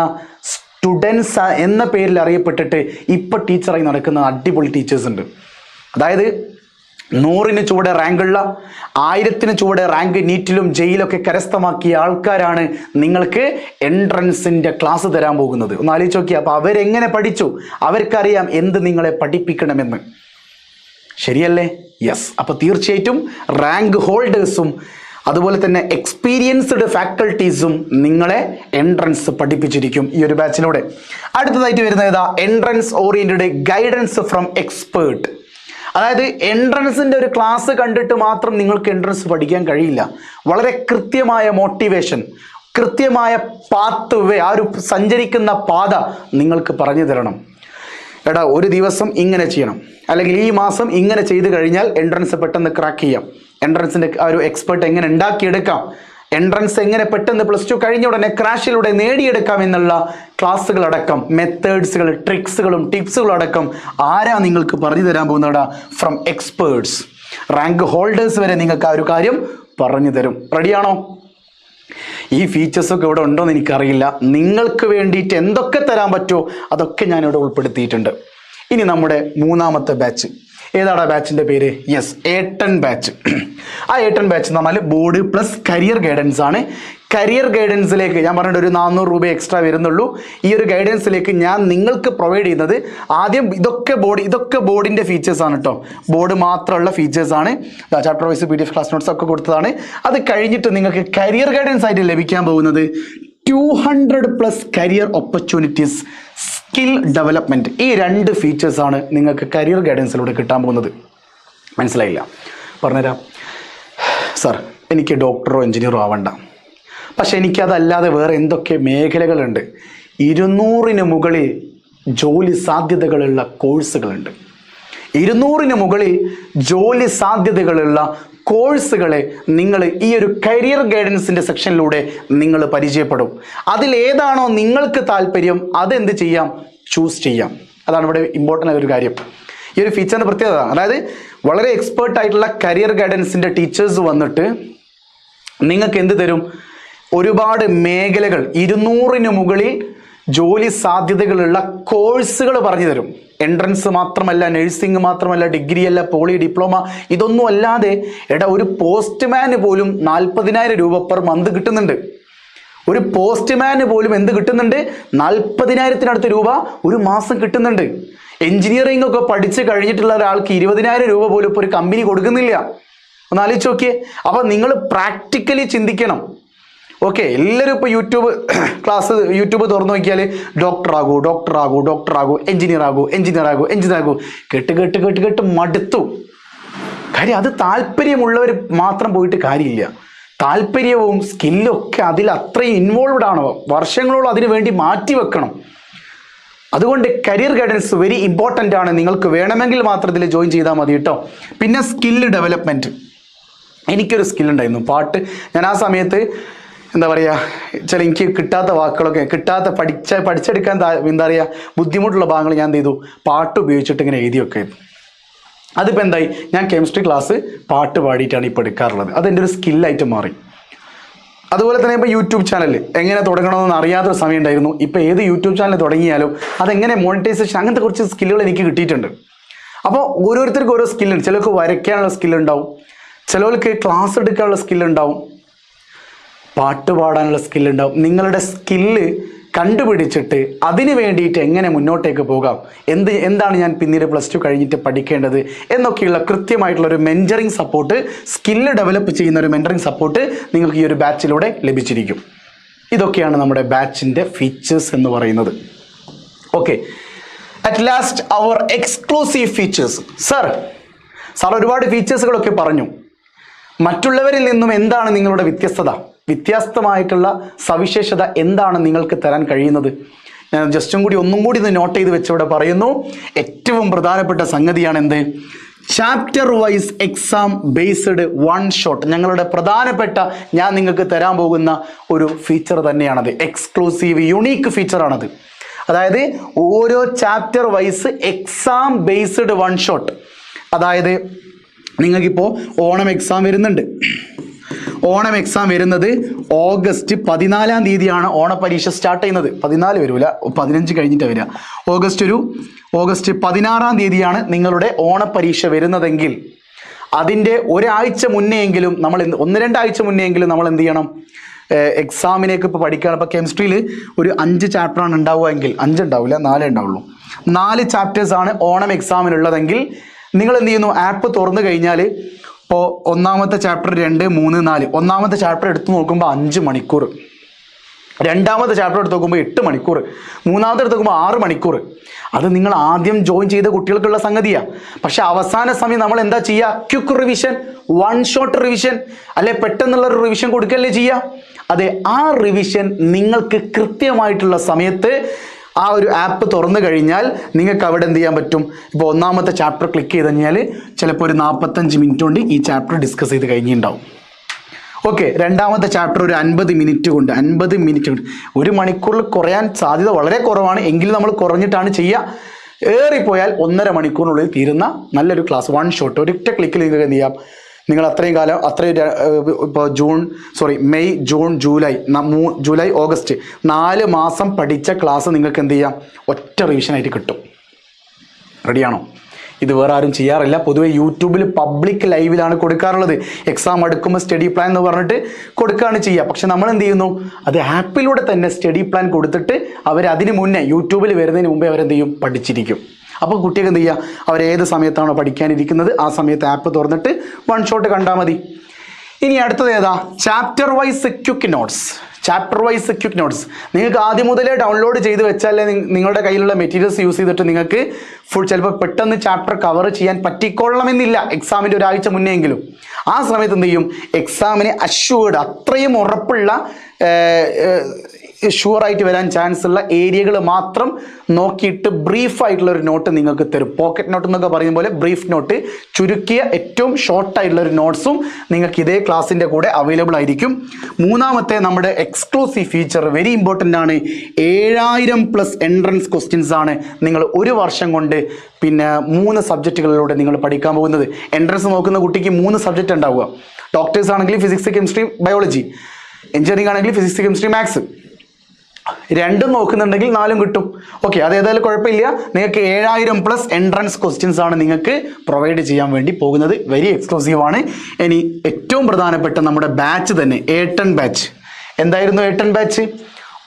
സ്റ്റുഡൻസ് എന്ന പേരിൽ അറിയപ്പെട്ടിട്ട് ഇപ്പോൾ ടീച്ചറായി നടക്കുന്ന അടിപൊളി ടീച്ചേഴ്സ് ഉണ്ട്. അതായത് 100-ന് ചുവടെ റാങ്കുള്ള, 1000-ന് ചുവടെ റാങ്ക് നീറ്റിലും ജയിലൊക്കെ കരസ്ഥമാക്കിയ ആൾക്കാരാണ് നിങ്ങൾക്ക് എൻട്രൻസിൻ്റെ ക്ലാസ് തരാൻ പോകുന്നത്. ഒന്ന് ആലോചിച്ച് നോക്കിയാൽ. അപ്പോൾ അവരെങ്ങനെ പഠിച്ചു? അവർക്കറിയാം എന്ത് നിങ്ങളെ പഠിപ്പിക്കണമെന്ന്. ശരിയല്ലേ? യെസ്. അപ്പോൾ തീർച്ചയായിട്ടും റാങ്ക് ഹോൾഡേഴ്സും അതുപോലെ തന്നെ എക്സ്പീരിയൻസ്ഡ് ഫാക്കൽറ്റീസും നിങ്ങളെ എൻട്രൻസ് പഠിപ്പിച്ചിരിക്കും ഈ ഒരു ബാച്ചിലൂടെ. അടുത്തതായിട്ട് വരുന്നത് ഏതാ? Entrance oriented guidance from expert. അതായത് എൻട്രൻസിൻ്റെ ഒരു ക്ലാസ് കണ്ടിട്ട് മാത്രം നിങ്ങൾക്ക് എൻട്രൻസ് പഠിക്കാൻ കഴിയില്ല. വളരെ കൃത്യമായ മോട്ടിവേഷൻ, കൃത്യമായ പാത്ത് വേ, ആ ഒരു സഞ്ചരിക്കുന്ന പാത നിങ്ങൾക്ക് പറഞ്ഞു തരണം. എടാ ഒരു ദിവസം ഇങ്ങനെ ചെയ്യണം, അല്ലെങ്കിൽ ഈ മാസം ഇങ്ങനെ ചെയ്ത് കഴിഞ്ഞാൽ എൻട്രൻസ് പെട്ടെന്ന് ക്രാക്ക് ചെയ്യാം, എൻട്രൻസിൻ്റെ ആ ഒരു എക്സ്പെർട്ട് എങ്ങനെ ഉണ്ടാക്കിയെടുക്കാം, എൻട്രൻസ് എങ്ങനെ പെട്ടെന്ന് +2 കഴിഞ്ഞ ഉടനെ ക്രാഷിലൂടെ നേടിയെടുക്കാം എന്നുള്ള ക്ലാസ്സുകളടക്കം, മെത്തേഡ്സുകൾ, ട്രിക്സുകളും ടിപ്സുകളും അടക്കം ആരാ നിങ്ങൾക്ക് പറഞ്ഞു തരാൻ പോകുന്നതാ? From experts. റാങ്ക് ഹോൾഡേഴ്സ് വരെ നിങ്ങൾക്ക് ആ ഒരു കാര്യം പറഞ്ഞു തരും. റെഡിയാണോ? ഈ ഫീച്ചേഴ്സൊക്കെ ഇവിടെ ഉണ്ടോ എന്ന് എനിക്കറിയില്ല. നിങ്ങൾക്ക് വേണ്ടിയിട്ട് എന്തൊക്കെ തരാൻ പറ്റുമോ അതൊക്കെ ഞാനിവിടെ ഉൾപ്പെടുത്തിയിട്ടുണ്ട്. ഇനി നമ്മുടെ മൂന്നാമത്തെ ബാച്ച്. ഏതാണ് ബാച്ചിൻ്റെ പേര്? Yes, A10 batch. ആ A10 ബാച്ച് എന്ന് പറഞ്ഞാൽ ബോർഡ് പ്ലസ് കരിയർ ഗൈഡൻസ് ആണ്. കരിയർ ഗൈഡൻസിലേക്ക് ഞാൻ പറഞ്ഞിട്ട് ഒരു 400 രൂപ എക്സ്ട്രാ വരുന്നുള്ളൂ. ഈ ഒരു ഗൈഡൻസിലേക്ക് ഞാൻ നിങ്ങൾക്ക് പ്രൊവൈഡ് ചെയ്യുന്നത് ആദ്യം ഇതൊക്കെ ബോർഡിൻ്റെ ഫീച്ചേഴ്സാണ് കേട്ടോ. ബോർഡ് മാത്രമുള്ള ഫീച്ചേഴ്സാണ്. Chapter wise PDF class notes ഒക്കെ കൊടുത്തതാണ്. അത് കഴിഞ്ഞിട്ട് നിങ്ങൾക്ക് കരിയർ ഗൈഡൻസ് ആയിട്ട് ലഭിക്കാൻ പോകുന്നത് 200+ കരിയർ ഓപ്പർച്യൂണിറ്റീസ്, സ്കിൽ ഡെവലപ്മെൻറ്റ്. ഈ 2 ഫീച്ചേഴ്സാണ് നിങ്ങൾക്ക് കരിയർ ഗൈഡൻസിലൂടെ കിട്ടാൻ പോകുന്നത്. മനസ്സിലായില്ല? പറഞ്ഞുതരാം. സാർ എനിക്ക് ഡോക്ടറോ എഞ്ചിനീയറോ ആവണ്ട, പക്ഷെ എനിക്കതല്ലാതെ വേറെ എന്തൊക്കെ മേഖലകളുണ്ട്? 200-ന് മുകളിൽ ജോലി സാധ്യതകളുള്ള കോഴ്സുകളുണ്ട്. 200-ന് മുകളിൽ ജോലി സാധ്യതകളുള്ള കോഴ്സുകളെ നിങ്ങൾ ഈ ഒരു കരിയർ ഗൈഡൻസിൻ്റെ സെക്ഷനിലൂടെ നിങ്ങൾ പരിചയപ്പെടും. അതിലേതാണോ നിങ്ങൾക്ക് താല്പര്യം അതെന്ത് ചെയ്യാം? ചൂസ് ചെയ്യാം. അതാണ് ഇവിടെ ഇമ്പോർട്ടൻ്റ് ആയ ഒരു കാര്യം. ഈ ഒരു ഫീച്ചറിൻ്റെ പ്രത്യേകത. അതായത് വളരെ എക്സ്പേർട്ട് ആയിട്ടുള്ള കരിയർ ഗൈഡൻസിൻ്റെ ടീച്ചേഴ്സ് വന്നിട്ട് നിങ്ങൾക്ക് എന്ത് തരും? ഒരുപാട് മേഖലകൾ, 200-ന് മുകളിൽ ജോലി സാധ്യതകളുള്ള കോഴ്സുകൾ പറഞ്ഞു തരും. എൻട്രൻസ് മാത്രമല്ല, നഴ്സിംഗ് മാത്രമല്ല, ഡിഗ്രി അല്ല, പോളി, ഡിപ്ലോമ, ഇതൊന്നും അല്ലാതെ ഒരു പോസ്റ്റ്മാന് പോലും 40,000 രൂപ പെർ മന്ത് കിട്ടുന്നുണ്ട്. ഒരു പോസ്റ്റ്മാന് പോലും എന്ത് കിട്ടുന്നുണ്ട്? 40,000-നടുത്ത് രൂപ ഒരു മാസം കിട്ടുന്നുണ്ട്. എഞ്ചിനീയറിംഗ് ഒക്കെ പഠിച്ച് കഴിഞ്ഞിട്ടുള്ള ഒരാൾക്ക് 20,000 രൂപ പോലും ഇപ്പോൾ ഒരു കമ്പനി കൊടുക്കുന്നില്ല. ഒന്ന് ആലോചിച്ച് നോക്കിയേ. അപ്പോൾ നിങ്ങൾ പ്രാക്ടിക്കലി ചിന്തിക്കണം. ഓക്കെ, എല്ലാവരും ഇപ്പോൾ യൂട്യൂബ് തുറന്നു നോക്കിയാൽ ഡോക്ടർ ആകൂ, എഞ്ചിനീയർ ആകൂ കേട്ട് മടുത്തു. കാര്യം അത് താല്പര്യമുള്ളവർ മാത്രം പോയിട്ട് കാര്യമില്ല. താല്പര്യവും സ്കില്ലും ഒക്കെ അതിൽ അത്രയും ഇൻവോൾവ്ഡ് ആണ്. വർഷങ്ങളോളം അതിനു വേണ്ടി മാറ്റി വെക്കണം. അതുകൊണ്ട് കരിയർ ഗൈഡൻസ് വെരി ഇമ്പോർട്ടൻ്റ് ആണ്. നിങ്ങൾക്ക് വേണമെങ്കിൽ മാത്രം ഇതിൽ ജോയിൻ ചെയ്താൽ മതി കേട്ടോ. പിന്നെ സ്കില്ല് ഡെവലപ്മെൻറ്റ്. എനിക്കൊരു സ്കില്ലുണ്ടായിരുന്നു, പാട്ട്. ഞാൻ ആ സമയത്ത് എന്താ പറയുക, എനിക്ക് കിട്ടാത്ത വാക്കുകളൊക്കെ പഠിച്ചെടുക്കാൻ എന്താ പറയുക ബുദ്ധിമുട്ടുള്ള ഭാഗങ്ങൾ ഞാൻ എന്ത് ചെയ്തു? പാട്ട് ഉപയോഗിച്ചിട്ട് ഇങ്ങനെ എഴുതിയൊക്കെ. അതിപ്പോൾ എന്തായി? ഞാൻ കെമിസ്ട്രി ക്ലാസ് പാട്ട് പാടിയിട്ടാണ് ഇപ്പോൾ എടുക്കാറുള്ളത്. അതെൻ്റെ ഒരു സ്കില്ലായിട്ട് മാറി. അതുപോലെ തന്നെ ഇപ്പോൾ യൂട്യൂബ് ചാനൽ എങ്ങനെ തുടങ്ങണമെന്ന് അറിയാത്തൊരു സമയം ഉണ്ടായിരുന്നു. ഇപ്പോൾ ഏത് യൂട്യൂബ് ചാനൽ തുടങ്ങിയാലും അതെങ്ങനെ മോണിറ്റൈസേഷൻ, അങ്ങനത്തെ കുറച്ച് സ്കില്ലുകൾ എനിക്ക് കിട്ടിയിട്ടുണ്ട്. അപ്പോൾ ഓരോരുത്തർക്കും ഓരോ സ്കില്ലുണ്ട്. ചിലർക്ക് വരയ്ക്കാനുള്ള സ്കില്ലുണ്ടാവും, ചിലർക്ക് ക്ലാസ് എടുക്കാനുള്ള സ്കില്ലുണ്ടാവും, പാട്ട് പാടാനുള്ള സ്കില്ലുണ്ടാവും. നിങ്ങളുടെ സ്കില്ല് കണ്ടുപിടിച്ചിട്ട് അതിന് വേണ്ടിയിട്ട് എങ്ങനെ മുന്നോട്ടേക്ക് പോകാം, എന്താണ് ഞാൻ പിന്നീട് +2 കഴിഞ്ഞിട്ട് പഠിക്കേണ്ടത് എന്നൊക്കെയുള്ള കൃത്യമായിട്ടുള്ളൊരു മെൻറ്ററിങ് സപ്പോർട്ട്, സ്കില്ല് ഡെവലപ്പ് ചെയ്യുന്ന ഒരു മെൻറ്ററിങ് സപ്പോർട്ട് നിങ്ങൾക്ക് ഈ ഒരു ബാച്ചിലൂടെ ലഭിച്ചിരിക്കും. ഇതൊക്കെയാണ് നമ്മുടെ ബാച്ചിൻ്റെ ഫീച്ചേഴ്സ് എന്ന് പറയുന്നത്. ഓക്കെ, അറ്റ് ലാസ്റ്റ് അവർ എക്സ്ക്ലൂസീവ് ഫീച്ചേഴ്സ്. സാർ ഒരുപാട് ഫീച്ചേഴ്സുകളൊക്കെ പറഞ്ഞു. മറ്റുള്ളവരിൽ നിന്നും എന്താണ് നിങ്ങളുടെ വ്യത്യസ്തമായിട്ടുള്ള സവിശേഷത എന്താണ് നിങ്ങൾക്ക് തരാൻ കഴിയുന്നത്? ഞാൻ ഒന്നും കൂടി ഇത് നോട്ട് ചെയ്ത് വെച്ചിവിടെ പറയുന്നു. ഏറ്റവും പ്രധാനപ്പെട്ട സംഗതിയാണ് എന്ത്? Chapter wise exam based one shot. ഞങ്ങളുടെ പ്രധാനപ്പെട്ട ഞാൻ നിങ്ങൾക്ക് തരാൻ പോകുന്ന ഒരു ഫീച്ചർ തന്നെയാണത്. എക്സ്ക്ലൂസീവ് യുണീക്ക് ഫീച്ചറാണത്. അതായത് ഓരോ chapter wise exam based one shot. അതായത് നിങ്ങൾക്കിപ്പോൾ ഓണം എക്സാം വരുന്നുണ്ട്. ഓണം എക്സാം വരുന്നത് ഓഗസ്റ്റ് 14-ാം തീയതിയാണ് ഓണപരീക്ഷ സ്റ്റാർട്ട് ചെയ്യുന്നത്. 14 വരില്ല, 15 കഴിഞ്ഞിട്ട് വരിക. ഓഗസ്റ്റ് 16-ാം തീയതിയാണ് നിങ്ങളുടെ ഓണപരീക്ഷ വരുന്നതെങ്കിൽ അതിൻ്റെ ഒരാഴ്ച മുന്നെയെങ്കിലും നമ്മൾ 1-2 ആഴ്ച മുന്നെയെങ്കിലും നമ്മൾ എന്ത് ചെയ്യണം, എക്സാമിനേക്ക് ഇപ്പോൾ പഠിക്കുകയാണ്. ഇപ്പോൾ കെമിസ്ട്രിയിൽ ഒരു 5 ചാപ്റ്ററാണ് ഉണ്ടാവുകയെങ്കിൽ, 5 ഉണ്ടാവില്ല, 4 ഉണ്ടാവുള്ളൂ, 4 ചാപ്റ്റേഴ്സാണ് ഓണം എക്സാമിനുള്ളതെങ്കിൽ നിങ്ങൾ എന്ത് ചെയ്യുന്നു, ആപ്പ് തുറന്നു കഴിഞ്ഞാൽ ഇപ്പോൾ ഒന്നാമത്തെ ചാപ്റ്റർ 2, 3, 4, ഒന്നാമത്തെ ചാപ്റ്റർ എടുത്ത് നോക്കുമ്പോൾ 5 മണിക്കൂർ, രണ്ടാമത്തെ ചാപ്റ്റർ എടുത്ത് നോക്കുമ്പോൾ 8 മണിക്കൂർ, മൂന്നാമത്തെ എടുത്ത് നോക്കുമ്പോൾ 6 മണിക്കൂർ. അത് നിങ്ങൾ ആദ്യം ജോയിൻ ചെയ്ത കുട്ടികൾക്കുള്ള സംഗതിയാണ്. പക്ഷെ അവസാന സമയം നമ്മൾ എന്താ ചെയ്യുക, ക്വിക്ക് റിവിഷൻ, 1 ഷോട്ട് റിവിഷൻ, അല്ലെ പെട്ടെന്നുള്ള ഒരു റിവിഷൻ കൊടുക്കല്ലേ ചെയ്യുക. അതെ, ആ റിവിഷൻ നിങ്ങൾക്ക് കൃത്യമായിട്ടുള്ള സമയത്ത് ആ ഒരു ആപ്പ് തുറന്നു കഴിഞ്ഞാൽ നിങ്ങൾക്ക് അവിടെ എന്ത് ചെയ്യാൻ പറ്റും. ഇപ്പോൾ ഒന്നാമത്തെ ചാപ്റ്റർ ക്ലിക്ക് ചെയ്ത് കഴിഞ്ഞാൽ ചിലപ്പോൾ ഒരു 45 മിനിറ്റ് കൊണ്ട് ഈ ചാപ്റ്റർ ഡിസ്കസ് ചെയ്ത് കഴിഞ്ഞിട്ടുണ്ടാവും. ഓക്കെ, രണ്ടാമത്തെ ചാപ്റ്റർ ഒരു 50 മിനിറ്റ് കൊണ്ട്, 50 മിനിറ്റ് കൊണ്ട്, 1 മണിക്കൂറിൽ കുറയാൻ സാധ്യത വളരെ കുറവാണ്. എങ്കിലും നമ്മൾ കുറഞ്ഞിട്ടാണ് ചെയ്യുക. ഏറിപ്പോയാൽ 1.5 മണിക്കൂറിനുള്ളിൽ തീരുന്ന നല്ലൊരു ക്ലാസ്, 1 ഷോട്ട്, ഒരൊറ്റ ക്ലിക്കിൽ നിങ്ങൾക്ക് എന്ത് ചെയ്യാം. നിങ്ങൾ അത്രയും കാലം, ഇപ്പോൾ മെയ്, ജൂൺ, ജൂലൈ, ഓഗസ്റ്റ് 4 മാസം പഠിച്ച ക്ലാസ് നിങ്ങൾക്ക് എന്ത് ചെയ്യാം, ഒറ്റ റിവിഷനായിട്ട് കിട്ടും. റെഡിയാണോ? ഇത് വേറെ ആരും ചെയ്യാറില്ല. പൊതുവെ യൂട്യൂബിൽ പബ്ലിക് ലൈവിലാണ് കൊടുക്കാറുള്ളത്. എക്സാം അടുക്കുമ്പോൾ സ്റ്റഡി പ്ലാൻ എന്ന് പറഞ്ഞിട്ട് കൊടുക്കുകയാണ് ചെയ്യുക. പക്ഷെ നമ്മൾ എന്ത് ചെയ്യുന്നു, അത് ആപ്പിലൂടെ തന്നെ സ്റ്റഡി പ്ലാൻ കൊടുത്തിട്ട് അതിന് മുന്നേ യൂട്യൂബിൽ വരുന്നതിന് മുമ്പേ അവരെന്ത് ചെയ്യും, പഠിച്ചിരിക്കും. അപ്പോൾ കുട്ടികൾക്ക് എന്ത് ചെയ്യുക, അവരേത് സമയത്താണോ പഠിക്കാനിരിക്കുന്നത് ആ സമയത്ത് ആപ്പ് തുറന്നിട്ട് 1 ഷോട്ട് കണ്ടാൽ മതി. ഇനി അടുത്തത് ഏതാ, chapter wise quick notes. Chapter wise quick notes നിങ്ങൾക്ക് ആദ്യം മുതലേ ഡൗൺലോഡ് ചെയ്ത് വെച്ചാലേ നിങ്ങളുടെ കയ്യിലുള്ള മെറ്റീരിയൽസ് യൂസ് ചെയ്തിട്ട് നിങ്ങൾക്ക് ചിലപ്പോൾ പെട്ടെന്ന് ചാപ്റ്റർ കവർ ചെയ്യാൻ പറ്റിക്കൊള്ളണമെന്നില്ല, എക്സാമിൻ്റെ ഒരാഴ്ച മുന്നെയെങ്കിലും. ആ സമയത്ത് എന്ത് ചെയ്യും, എക്സാമിന് അഷ്യൂർഡ്, അത്രയും ഉറപ്പുള്ള ഷുവറായിട്ട് വരാൻ ചാൻസ് ഉള്ള ഏരിയകൾ മാത്രം നോക്കിയിട്ട് ബ്രീഫായിട്ടുള്ള ഒരു നോട്ട് നിങ്ങൾക്ക് തരും. പോക്കറ്റ് നോട്ട് എന്നൊക്കെ പറയുന്ന പോലെ ബ്രീഫ് നോട്ട്, ചുരുക്കിയ ഏറ്റവും ഷോർട്ടായിട്ടുള്ള ഒരു നോട്ട്സും നിങ്ങൾക്ക് ഇതേ ക്ലാസ്സിൻ്റെ കൂടെ അവൈലബിൾ ആയിരിക്കും. മൂന്നാമത്തെ നമ്മുടെ എക്സ്ക്ലൂസീവ് ഫീച്ചർ, വെരി ഇമ്പോർട്ടൻ്റ് ആണ്, 7000+ എൻട്രൻസ് ക്വസ്റ്റ്യൻസ് ആണ് നിങ്ങൾ ഒരു വർഷം കൊണ്ട് 3 സബ്ജക്റ്റുകളിലൂടെ നിങ്ങൾ പഠിക്കാൻ പോകുന്നത്. എൻട്രൻസ് നോക്കുന്ന കുട്ടിക്ക് 3 സബ്ജക്റ്റ് ഉണ്ടാവുക. ഡോക്ടേഴ്സ് ആണെങ്കിൽ ഫിസിക്സ്, കെമിസ്ട്രി, ബയോളജി. എഞ്ചിനീയറിംഗ് ആണെങ്കിൽ ഫിസിക്സ്, കെമിസ്ട്രി, മാത്സ്. 2 നോക്കുന്നുണ്ടെങ്കിൽ 4 കിട്ടും. ഓക്കെ, അത് ഏതായാലും കുഴപ്പമില്ല. നിങ്ങൾക്ക് 7000+ എൻട്രൻസ് ക്വസ്റ്റ്യൻസ് ആണ് നിങ്ങൾക്ക് പ്രൊവൈഡ് ചെയ്യാൻ വേണ്ടി പോകുന്നത്. വെരി എക്സ്ക്ലൂസീവ് ആണ്. ഇനി ഏറ്റവും പ്രധാനപ്പെട്ട നമ്മുടെ ബാച്ച് തന്നെ, A10 ബാച്ച്. എന്തായിരുന്നു A10 ബാച്ച്?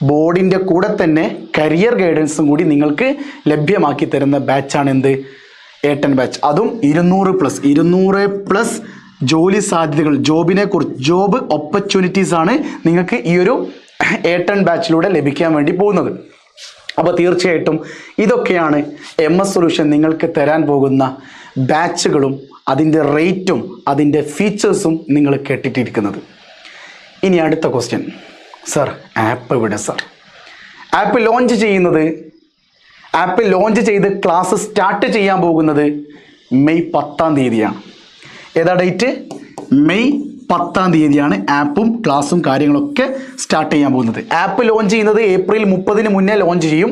ബോർഡിൻ്റെ കൂടെ തന്നെ കരിയർ ഗൈഡൻസും കൂടി നിങ്ങൾക്ക് ലഭ്യമാക്കി തരുന്ന ബാച്ചാണ് എന്ത്, A10 ബാച്ച്. അതും 200+ ജോലി സാധ്യതകൾ, ജോബ് ഓപ്പർച്യൂണിറ്റീസ് ആണ് നിങ്ങൾക്ക് ഈ ഒരു A10 ബാച്ചിലൂടെ ലഭിക്കാൻ വേണ്ടി പോകുന്നത്. അപ്പോൾ തീർച്ചയായിട്ടും ഇതൊക്കെയാണ് MS സൊല്യൂഷൻ നിങ്ങൾക്ക് തരാൻ പോകുന്ന ബാച്ചുകളും അതിൻ്റെ റേറ്റും അതിൻ്റെ ഫീച്ചേഴ്സും നിങ്ങൾ കേട്ടിട്ടിരിക്കുന്നത്. ഇനി അടുത്ത ക്വസ്റ്റ്യൻ, സർ ആപ്പ് എവിടെ സർ? ആപ്പ് ലോഞ്ച് ചെയ്ത് ക്ലാസ് സ്റ്റാർട്ട് ചെയ്യാൻ പോകുന്നത് മെയ് 10-ാം തീയതിയാണ്. ഏതാ ഡേറ്റ്? മെയ് 10-ാം തീയതിയാണ് ആപ്പും ക്ലാസ്സും കാര്യങ്ങളൊക്കെ സ്റ്റാർട്ട് ചെയ്യാൻ പോകുന്നത്. ആപ്പ് ലോഞ്ച് ചെയ്യുന്നത് ഏപ്രിൽ 30-ന് മുന്നേ ലോഞ്ച് ചെയ്യും.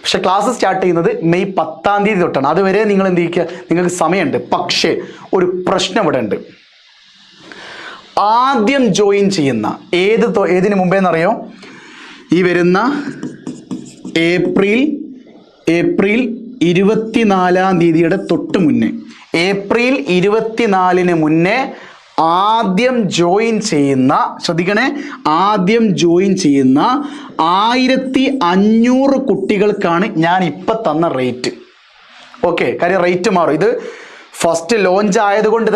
പക്ഷെ ക്ലാസ് സ്റ്റാർട്ട് ചെയ്യുന്നത് മെയ് 10-ാം തീയതി തൊട്ടാണ്. അതുവരെ നിങ്ങൾ എന്ത് ചെയ്യുക, നിങ്ങൾക്ക് സമയമുണ്ട്. പക്ഷേ ഒരു പ്രശ്നം ഇവിടെ ഉണ്ട്. ആദ്യം ജോയിൻ ചെയ്യുന്ന ഏതിന് മുമ്പേന്നറിയോ, ഈ വരുന്ന ഏപ്രിൽ 24-ാം തീയതിയുടെ തൊട്ട് മുന്നേ, ഏപ്രിൽ 24-ന് മുന്നേ ആദ്യം ജോയിൻ ചെയ്യുന്ന, ശ്രദ്ധിക്കണേ, ആദ്യം ജോയിൻ ചെയ്യുന്ന 1500 കുട്ടികൾക്കാണ് ഞാൻ ഇപ്പം തന്ന റേറ്റ്. ഓക്കെ, കാര്യം റേറ്റ് മാറും. ഇത് ഫസ്റ്റ് ലോഞ്ച് ആയതുകൊണ്ട്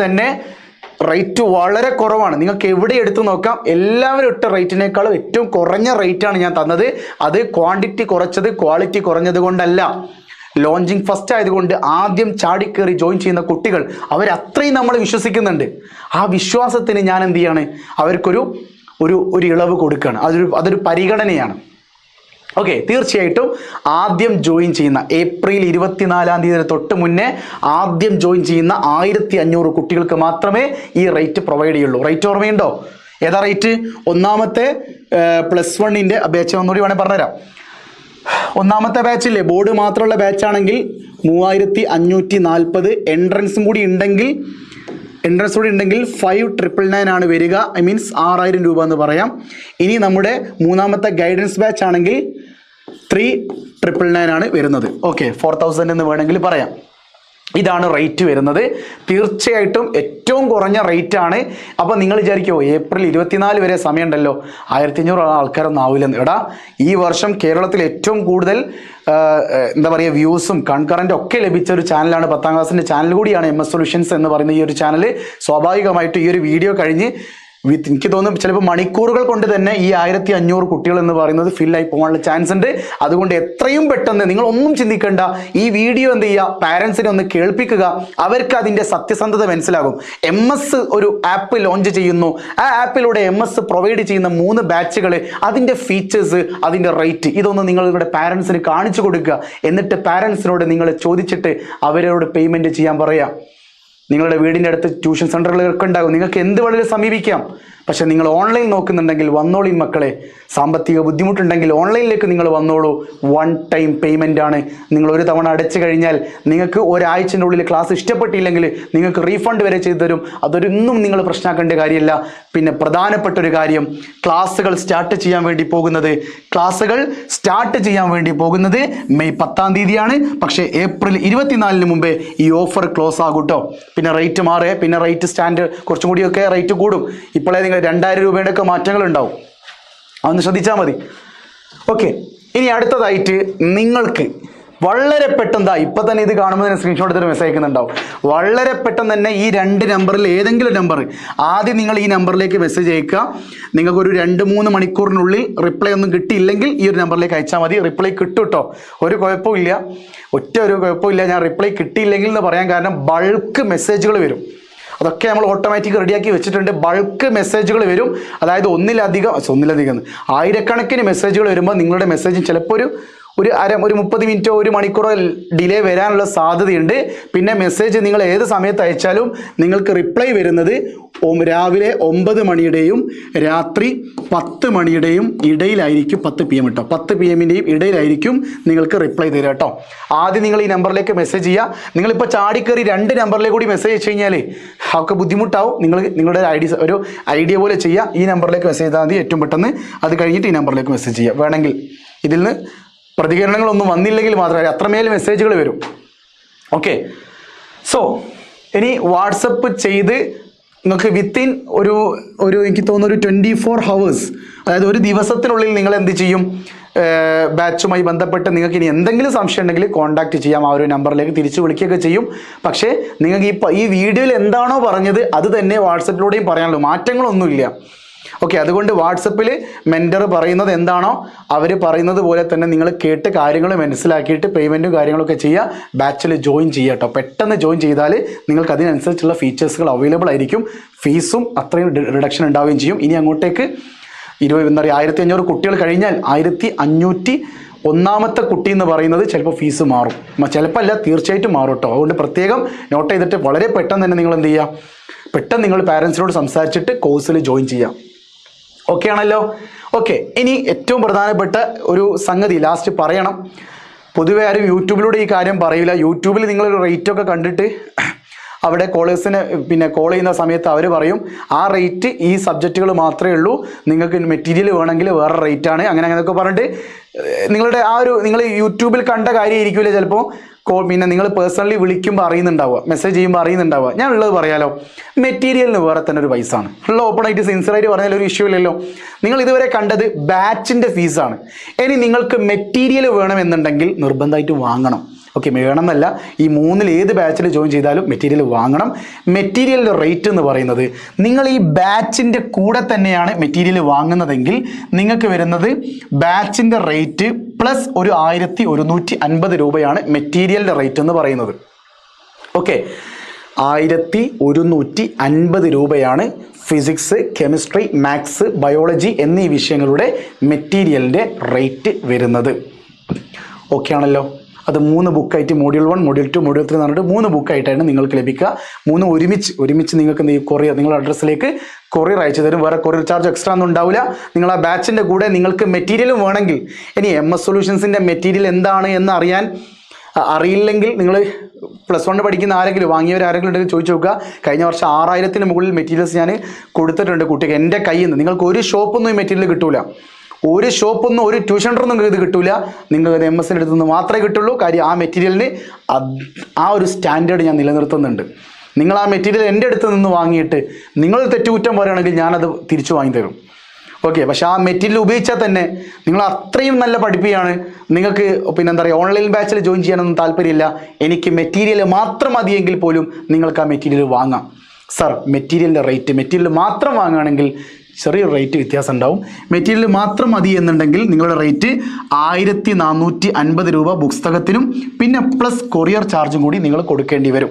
തന്നെ റേറ്റ് വളരെ കുറവാണ്. നിങ്ങൾക്ക് എവിടെ എടുത്തു നോക്കാം, എല്ലാവരും ഇട്ട റേറ്റിനേക്കാളും ഏറ്റവും കുറഞ്ഞ റേറ്റാണ് ഞാൻ തന്നത്. അത് ക്വാണ്ടിറ്റി കുറച്ചത് ക്വാളിറ്റി കുറഞ്ഞത് കൊണ്ടല്ല, ലോഞ്ചിങ് ഫസ്റ്റ് ആയതുകൊണ്ട് ആദ്യം ചാടിക്കേറി ജോയിൻ ചെയ്യുന്ന കുട്ടികൾ അവരത്രയും നമ്മൾ വിശ്വസിക്കുന്നുണ്ട്. ആ വിശ്വാസത്തിന് ഞാൻ എന്ത് ചെയ്യാണ്, അവർക്കൊരു ഇളവ് കൊടുക്കുകയാണ്. അതൊരു പരിഗണനയാണ്. ഓക്കെ, തീർച്ചയായിട്ടും ആദ്യം ജോയിൻ ചെയ്യുന്ന ഏപ്രിൽ 24-ാം തീയതി തൊട്ട് മുന്നേ ആദ്യം ജോയിൻ ചെയ്യുന്ന 1500 കുട്ടികൾക്ക് മാത്രമേ ഈ റേറ്റ് പ്രൊവൈഡ് ചെയ്യുള്ളൂ. റേറ്റ് ഓർമ്മയുണ്ടോ? ഏതാ റേറ്റ്? ഒന്നാമത്തെ +1-ൻ്റെ ബാച്ച് ഒന്നുകൂടി വേണേൽ പറഞ്ഞുതരാം. ഒന്നാമത്തെ ബാച്ചില്ലേ, ബോർഡ് മാത്രമുള്ള ബാച്ചാണെങ്കിൽ 3540. എൻട്രൻസും കൂടി ഉണ്ടെങ്കിൽ 5999 ആണ് വരിക. ഐ മീൻസ് 6000 രൂപ എന്ന് പറയാം. ഇനി നമ്മുടെ മൂന്നാമത്തെ ഗൈഡൻസ് ബാച്ച് ആണെങ്കിൽ 3999 ആണ് വരുന്നത്. ഓക്കെ, 4000 എന്ന് വേണമെങ്കിൽ പറയാം. ഇതാണ് റേറ്റ് വരുന്നത്. തീർച്ചയായിട്ടും ഏറ്റവും കുറഞ്ഞ റേറ്റാണ്. അപ്പോൾ നിങ്ങൾ വിചാരിക്കുമോ ഏപ്രിൽ 24 വരെ സമയമുണ്ടല്ലോ, 1500 ആൾക്കാരൊന്നും ആവില്ലെന്ന്. എടാ, ഈ വർഷം കേരളത്തിൽ ഏറ്റവും കൂടുതൽ എന്താ പറയുക വ്യൂസും കൺകറൻറ്റും ഒക്കെ ലഭിച്ച ഒരു ചാനലാണ്, 10ാം ക്ലാസ്സിൻ്റെ ചാനൽ കൂടിയാണ് MS സൊല്യൂഷൻസ് എന്ന് പറയുന്ന ഈ ഒരു ചാനൽ. സ്വാഭാവികമായിട്ട് ഈ ഒരു വീഡിയോ കഴിഞ്ഞ് എനിക്ക് തോന്നുന്നു ചിലപ്പോൾ മണിക്കൂറുകൾ കൊണ്ട് തന്നെ ഈ 1500 കുട്ടികൾ എന്ന് പറയുന്നത് ഫില്ലായി പോകാനുള്ള ചാൻസ് ഉണ്ട്. അതുകൊണ്ട് എത്രയും പെട്ടെന്ന് നിങ്ങൾ ഒന്നും ചിന്തിക്കേണ്ട, ഈ വീഡിയോ എന്ത് ചെയ്യുക, പാരൻസിനെ ഒന്ന് കേൾപ്പിക്കുക. അവർക്ക് അതിൻ്റെ സത്യസന്ധത മനസ്സിലാകും. MS ഒരു ആപ്പ് ലോഞ്ച് ചെയ്യുന്നു, ആ ആപ്പിലൂടെ MS പ്രൊവൈഡ് ചെയ്യുന്ന 3 ബാച്ചുകൾ, അതിൻ്റെ ഫീച്ചേഴ്സ്, അതിൻ്റെ റേറ്റ്, ഇതൊന്ന് നിങ്ങളുടെ പാരൻസിന് കാണിച്ചു കൊടുക്കുക. എന്നിട്ട് പാരൻസിനോട് നിങ്ങൾ ചോദിച്ചിട്ട് അവരോട് പേയ്മെൻറ്റ് ചെയ്യാൻ പറയാം. നിങ്ങളുടെ വീടിൻ്റെ അടുത്ത് ട്യൂഷൻ സെൻ്ററുകളൊക്കെ ഉണ്ടാകും, നിങ്ങൾക്ക് എന്ത് വളരെ സമീപിക്കാം. പക്ഷെ നിങ്ങൾ ഓൺലൈൻ നോക്കുന്നുണ്ടെങ്കിൽ വന്നോളി മക്കളെ. സാമ്പത്തിക ബുദ്ധിമുട്ടുണ്ടെങ്കിൽ ഓൺലൈനിലേക്ക് നിങ്ങൾ വന്നോളൂ. 1 ടൈം പേയ്മെൻ്റ് ആണ്. നിങ്ങൾ ഒരു തവണ അടച്ചു കഴിഞ്ഞാൽ നിങ്ങൾക്ക് ഒരാഴ്ചൻ്റെ ഉള്ളിൽ ക്ലാസ് ഇഷ്ടപ്പെട്ടില്ലെങ്കിൽ നിങ്ങൾക്ക് റീഫണ്ട് വരെ ചെയ്തു തരും. അതൊരൊന്നും നിങ്ങൾ പ്രശ്നമാക്കേണ്ട കാര്യമില്ല. പിന്നെ പ്രധാനപ്പെട്ട ഒരു കാര്യം, ക്ലാസ്സുകൾ സ്റ്റാർട്ട് ചെയ്യാൻ വേണ്ടി പോകുന്നത് മെയ് 10ാം തീയതിയാണ്. പക്ഷേ ഏപ്രിൽ 24 മുമ്പേ ഈ ഓഫർ ക്ലോസ് ആകും കേട്ടോ. പിന്നെ റേറ്റ് മാറേ, പിന്നെ റേറ്റ് സ്റ്റാൻഡ് കുറച്ചും കൂടിയൊക്കെ റേറ്റ് കൂടും. ഇപ്പോഴേ നിങ്ങൾ 2000 രൂപയുടെ ഒക്കെ മാറ്റങ്ങൾ ഉണ്ടാവും, അതൊന്ന് ശ്രദ്ധിച്ചാൽ മതി. ഓക്കെ, ഇനി അടുത്തതായിട്ട് നിങ്ങൾക്ക് വളരെ പെട്ടെന്ന് ഇപ്പം തന്നെ ഇത് കാണുമ്പോൾ തന്നെ സ്ക്രീൻഷോട്ട് എടുത്തിട്ട് മെസ്സേജ് അയക്കുന്നുണ്ടാവും. വളരെ പെട്ടെന്ന് തന്നെ ഈ 2 നമ്പറിൽ ഏതെങ്കിലും നമ്പർ, ആദ്യം നിങ്ങൾ ഈ നമ്പറിലേക്ക് മെസ്സേജ് അയക്കുക. നിങ്ങൾക്കൊരു 2-3 മണിക്കൂറിനുള്ളിൽ റിപ്ലൈ ഒന്നും കിട്ടിയില്ലെങ്കിൽ ഈ ഒരു നമ്പറിലേക്ക് അയച്ചാൽ മതി. റിപ്ലൈ കിട്ടും കേട്ടോ, ഒരു കുഴപ്പമില്ല, ഒരു കുഴപ്പമില്ല. ഞാൻ റിപ്ലൈ കിട്ടിയില്ലെങ്കിൽ എന്ന് പറയാൻ കാരണം ബൾക്ക് മെസ്സേജുകൾ വരും. അതൊക്കെ നമ്മൾ ഓട്ടോമാറ്റിക് റെഡിയാക്കി വെച്ചിട്ടുണ്ട്. ബൾക്ക് മെസ്സേജുകൾ വരും, അതായത് ഒന്നിലധികം ആയിരക്കണക്കിന് മെസ്സേജുകൾ വരുമ്പോൾ നിങ്ങളുടെ മെസ്സേജ് ചിലപ്പോൾ ഒരു 30 മിനിറ്റോ 1 മണിക്കൂറോ ഡിലേ വരാനുള്ള സാധ്യതയുണ്ട്. പിന്നെ മെസ്സേജ് നിങ്ങൾ ഏത് സമയത്ത് അയച്ചാലും നിങ്ങൾക്ക് റിപ്ലൈ വരുന്നത് രാവിലെ 9 മണിയുടെയും രാത്രി 10 മണിയുടെയും ഇടയിലായിരിക്കും. 10 PM കേട്ടോ, 10 PM-ൻ്റെയും ഇടയിലായിരിക്കും നിങ്ങൾക്ക് റിപ്ലൈ തരിക കേട്ടോ. ആദ്യം നിങ്ങൾ ഈ നമ്പറിലേക്ക് മെസ്സേജ് ചെയ്യുക. നിങ്ങളിപ്പോൾ ചാടിക്കയറി 2 നമ്പറിലേക്ക് കൂടി മെസ്സേജ് അയച്ചു കഴിഞ്ഞാൽ ഒക്കെ ബുദ്ധിമുട്ടാവും. നിങ്ങളുടെ ഒരു ഐഡിയ പോലെ ചെയ്യുക. ഈ നമ്പറിലേക്ക് മെസ്സേജ് ചെയ്താൽ മതി ഏറ്റവും പെട്ടെന്ന്. അത് കഴിഞ്ഞിട്ട് ഈ നമ്പറിലേക്ക് മെസ്സേജ് ചെയ്യുക. വേണമെങ്കിൽ ഇതിൽ നിന്ന് പ്രതികരണങ്ങളൊന്നും വന്നില്ലെങ്കിൽ മാത്രമേ, അത്രമേൽ മെസ്സേജുകൾ വരും. ഓക്കെ, സോ ഇനി വാട്സപ്പ് ചെയ്ത് നിങ്ങൾക്ക് വിത്തിൻ ഒരു എനിക്ക് തോന്നുന്നു ഒരു 24 hours, അതായത് ഒരു ദിവസത്തിനുള്ളിൽ നിങ്ങൾ എന്ത് ചെയ്യും, ബാച്ചുമായി ബന്ധപ്പെട്ട് നിങ്ങൾക്ക് ഇനി എന്തെങ്കിലും സംശയം ഉണ്ടെങ്കിൽ കോൺടാക്റ്റ് ചെയ്യാം. ആ ഒരു നമ്പറിലേക്ക് തിരിച്ചു വിളിക്കുകയൊക്കെ ചെയ്യും. പക്ഷേ നിങ്ങൾക്ക് ഈ വീഡിയോയിൽ എന്താണോ പറഞ്ഞത് അത് തന്നെ വാട്സപ്പിലൂടെയും പറയാനുള്ളൂ, മാറ്റങ്ങളൊന്നുമില്ല. ഓക്കെ, അതുകൊണ്ട് വാട്സപ്പിൽ മെൻറ്റർ പറയുന്നത് എന്താണോ അവർ പറയുന്നത് പോലെ തന്നെ നിങ്ങൾ കേട്ട് കാര്യങ്ങൾ മനസ്സിലാക്കിയിട്ട് പേയ്മെൻറ്റും കാര്യങ്ങളൊക്കെ ചെയ്യുക. ബാച്ചിൽ ജോയിൻ ചെയ്യുക കേട്ടോ. പെട്ടെന്ന് ജോയിൻ ചെയ്താൽ നിങ്ങൾക്ക് അതിനനുസരിച്ചുള്ള ഫീച്ചേഴ്സുകൾ അവൈലബിൾ ആയിരിക്കും. ഫീസും അത്രയും റിഡക്ഷൻ ഉണ്ടാവുകയും ചെയ്യും. ഇനി അങ്ങോട്ടേക്ക് 1500 കുട്ടികൾ കഴിഞ്ഞാൽ 1501ാമത്തെ കുട്ടി എന്ന് പറയുന്നത് ചിലപ്പോൾ ഫീസ് മാറും. ചിലപ്പോൾ അല്ല, തീർച്ചയായിട്ടും മാറും കേട്ടോ. അതുകൊണ്ട് പ്രത്യേകം നോട്ട് ചെയ്തിട്ട് വളരെ പെട്ടെന്ന് തന്നെ നിങ്ങൾ എന്ത് ചെയ്യുക, പെട്ടെന്ന് നിങ്ങൾ പാരൻസിനോട് സംസാരിച്ചിട്ട് കോഴ്സിൽ ജോയിൻ ചെയ്യുക. ഓക്കെ ആണല്ലോ? ഓക്കെ, ഇനി ഏറ്റവും പ്രധാനപ്പെട്ട ഒരു സംഗതി ലാസ്റ്റ് പറയണം. പൊതുവെ ആരും യൂട്യൂബിലൂടെ ഈ കാര്യം പറയില്ല. യൂട്യൂബിൽ നിങ്ങളൊരു റേറ്റൊക്കെ കണ്ടിട്ട് അവിടെ കോളേഴ്സിന് കോൾ ചെയ്യുന്ന സമയത്ത് അവർ പറയും ആ റേറ്റ് ഈ സബ്ജക്റ്റുകൾ മാത്രമേ ഉള്ളൂ, നിങ്ങൾക്ക് മെറ്റീരിയൽ വേണമെങ്കിൽ വേറെ റേറ്റാണ്, അങ്ങനെയൊക്കെ പറഞ്ഞിട്ട് നിങ്ങളുടെ നിങ്ങൾ യൂട്യൂബിൽ കണ്ട കാര്യമായിരിക്കില്ല ചിലപ്പോൾ നിങ്ങൾ പേഴ്സണലി വിളിക്കുമ്പോൾ അറിയുന്നുണ്ടാവുക, മെസ്സേജ് ചെയ്യുമ്പോൾ അറിയുന്നുണ്ടാവുക. ഞാൻ ഉള്ളത് പറയാലോ, മെറ്റീരിയലിന് വേറെ തന്നെ ഒരു പൈസ ആണ്. ഉള്ള ഓപ്പണായിട്ട് സിൻസിയറായിട്ട് പറഞ്ഞാൽ ഒരു ഇഷ്യൂ ഇല്ലല്ലോ. നിങ്ങൾ ഇതുവരെ കണ്ടത് ബാച്ചിൻ്റെ ഫീസാണ്. ഇനി നിങ്ങൾക്ക് മെറ്റീരിയൽ വേണമെന്നുണ്ടെങ്കിൽ നിർബന്ധമായിട്ട് വാങ്ങണം. ഓക്കെ, വേണമെന്നല്ല, ഈ 3-ൽ ഏത് ബാച്ചിൽ ജോയിൻ ചെയ്താലും മെറ്റീരിയൽ വാങ്ങണം. മെറ്റീരിയലിൻ്റെ റേറ്റ് എന്ന് പറയുന്നത് നിങ്ങൾ ഈ ബാച്ചിൻ്റെ കൂടെ തന്നെയാണ് മെറ്റീരിയൽ വാങ്ങുന്നതെങ്കിൽ നിങ്ങൾക്ക് വരുന്നത് ബാച്ചിൻ്റെ റേറ്റ് പ്ലസ് ഒരു 1150 രൂപയാണ് മെറ്റീരിയലിൻ്റെ റേറ്റ് എന്ന് പറയുന്നത്. ഓക്കെ, 1150 രൂപയാണ് ഫിസിക്സ്, കെമിസ്ട്രി, മാത്സ്, ബയോളജി എന്നീ വിഷയങ്ങളുടെ മെറ്റീരിയലിൻ്റെ റേറ്റ് വരുന്നത്. ഓക്കെ ആണല്ലോ? അത് 3 ബുക്കായിട്ട് മോഡ്യൂൾ 1, മോഡ്യൂൾ 2, മോഡ്യൂൾ 3 എന്ന് പറഞ്ഞിട്ട് 3 ബുക്കായിട്ടാണ് നിങ്ങൾക്ക് ലഭിക്കുക. 3 ഒരുമിച്ച് നിങ്ങൾക്ക് എന്ത് ചെയ്യും, കൊറിയർ നിങ്ങളുടെ അഡ്രസ്സിലേക്ക് കൊറിയർ അയച്ചു തരും. വേറെ കൊറിയർ ചാർജ് എക്സ്ട്രാ ഒന്നും ഉണ്ടാവില്ല. നിങ്ങൾ ആ ബാച്ചിൻ്റെ കൂടെ നിങ്ങൾക്ക് മെറ്റീരിയലും വേണമെങ്കിൽ, ഇനി MS സൊല്യൂഷൻസിൻ്റെ മെറ്റീരിയൽ എന്താണ് എന്ന് അറിയില്ലെങ്കിൽ നിങ്ങൾ +1 പഠിക്കുന്ന വാങ്ങിയവരാരെങ്കിലും ഉണ്ടെങ്കിൽ ചോദിച്ചു നോക്കുക. കഴിഞ്ഞ വർഷം 6000-ന് മുകളിൽ മെറ്റീരിയൽസ് ഞാൻ കൊടുത്തിട്ടുണ്ട് കുട്ടിക്ക് എൻ്റെ കയ്യിൽ നിന്ന്. നിങ്ങൾക്ക് ഒരു ഷോപ്പൊന്നും ഈ മെറ്റീരിയൽ കിട്ടൂല. ഒരു ഷോപ്പൊന്നും ഒരു ട്യൂഷൻ സെൻ്ററൊന്നും നിങ്ങൾക്ക് ഇത് കിട്ടില്ല. നിങ്ങൾക്ക് MS-ൻ്റെ അടുത്ത് നിന്ന് മാത്രമേ കിട്ടുള്ളൂ. കാര്യം ആ മെറ്റീരിയലിന് ആ ഒരു സ്റ്റാൻഡേർഡ് ഞാൻ നിലനിർത്തുന്നുണ്ട്. നിങ്ങൾ ആ മെറ്റീരിയൽ എൻ്റെ അടുത്ത് നിന്ന് വാങ്ങിയിട്ട് നിങ്ങൾ തെറ്റുകുറ്റം പറയുകയാണെങ്കിൽ ഞാനത് തിരിച്ചു വാങ്ങിത്തരും. ഓക്കെ, പക്ഷെ ആ മെറ്റീരിയൽ ഉപയോഗിച്ചാൽ തന്നെ നിങ്ങൾ അത്രയും നല്ല പഠിപ്പിയാണ്. നിങ്ങൾക്ക് പിന്നെ എന്താ പറയുക, ഓൺലൈൻ ബാച്ചിൽ ജോയിൻ ചെയ്യാനൊന്നും താല്പര്യമില്ല, എനിക്ക് മെറ്റീരിയൽ മാത്രം മതിയെങ്കിൽ പോലും നിങ്ങൾക്ക് ആ മെറ്റീരിയൽ വാങ്ങാം. സർ, മെറ്റീരിയൽ മാത്രം വാങ്ങുകയാണെങ്കിൽ ചെറിയൊരു റേറ്റ് വ്യത്യാസം ഉണ്ടാവും. മെറ്റീരിയൽ മാത്രം മതി എന്നുണ്ടെങ്കിൽ നിങ്ങളുടെ റേറ്റ് 1450 രൂപ പുസ്തകത്തിനും പിന്നെ പ്ലസ് കൊറിയർ ചാർജും കൂടി നിങ്ങൾ കൊടുക്കേണ്ടി വരും.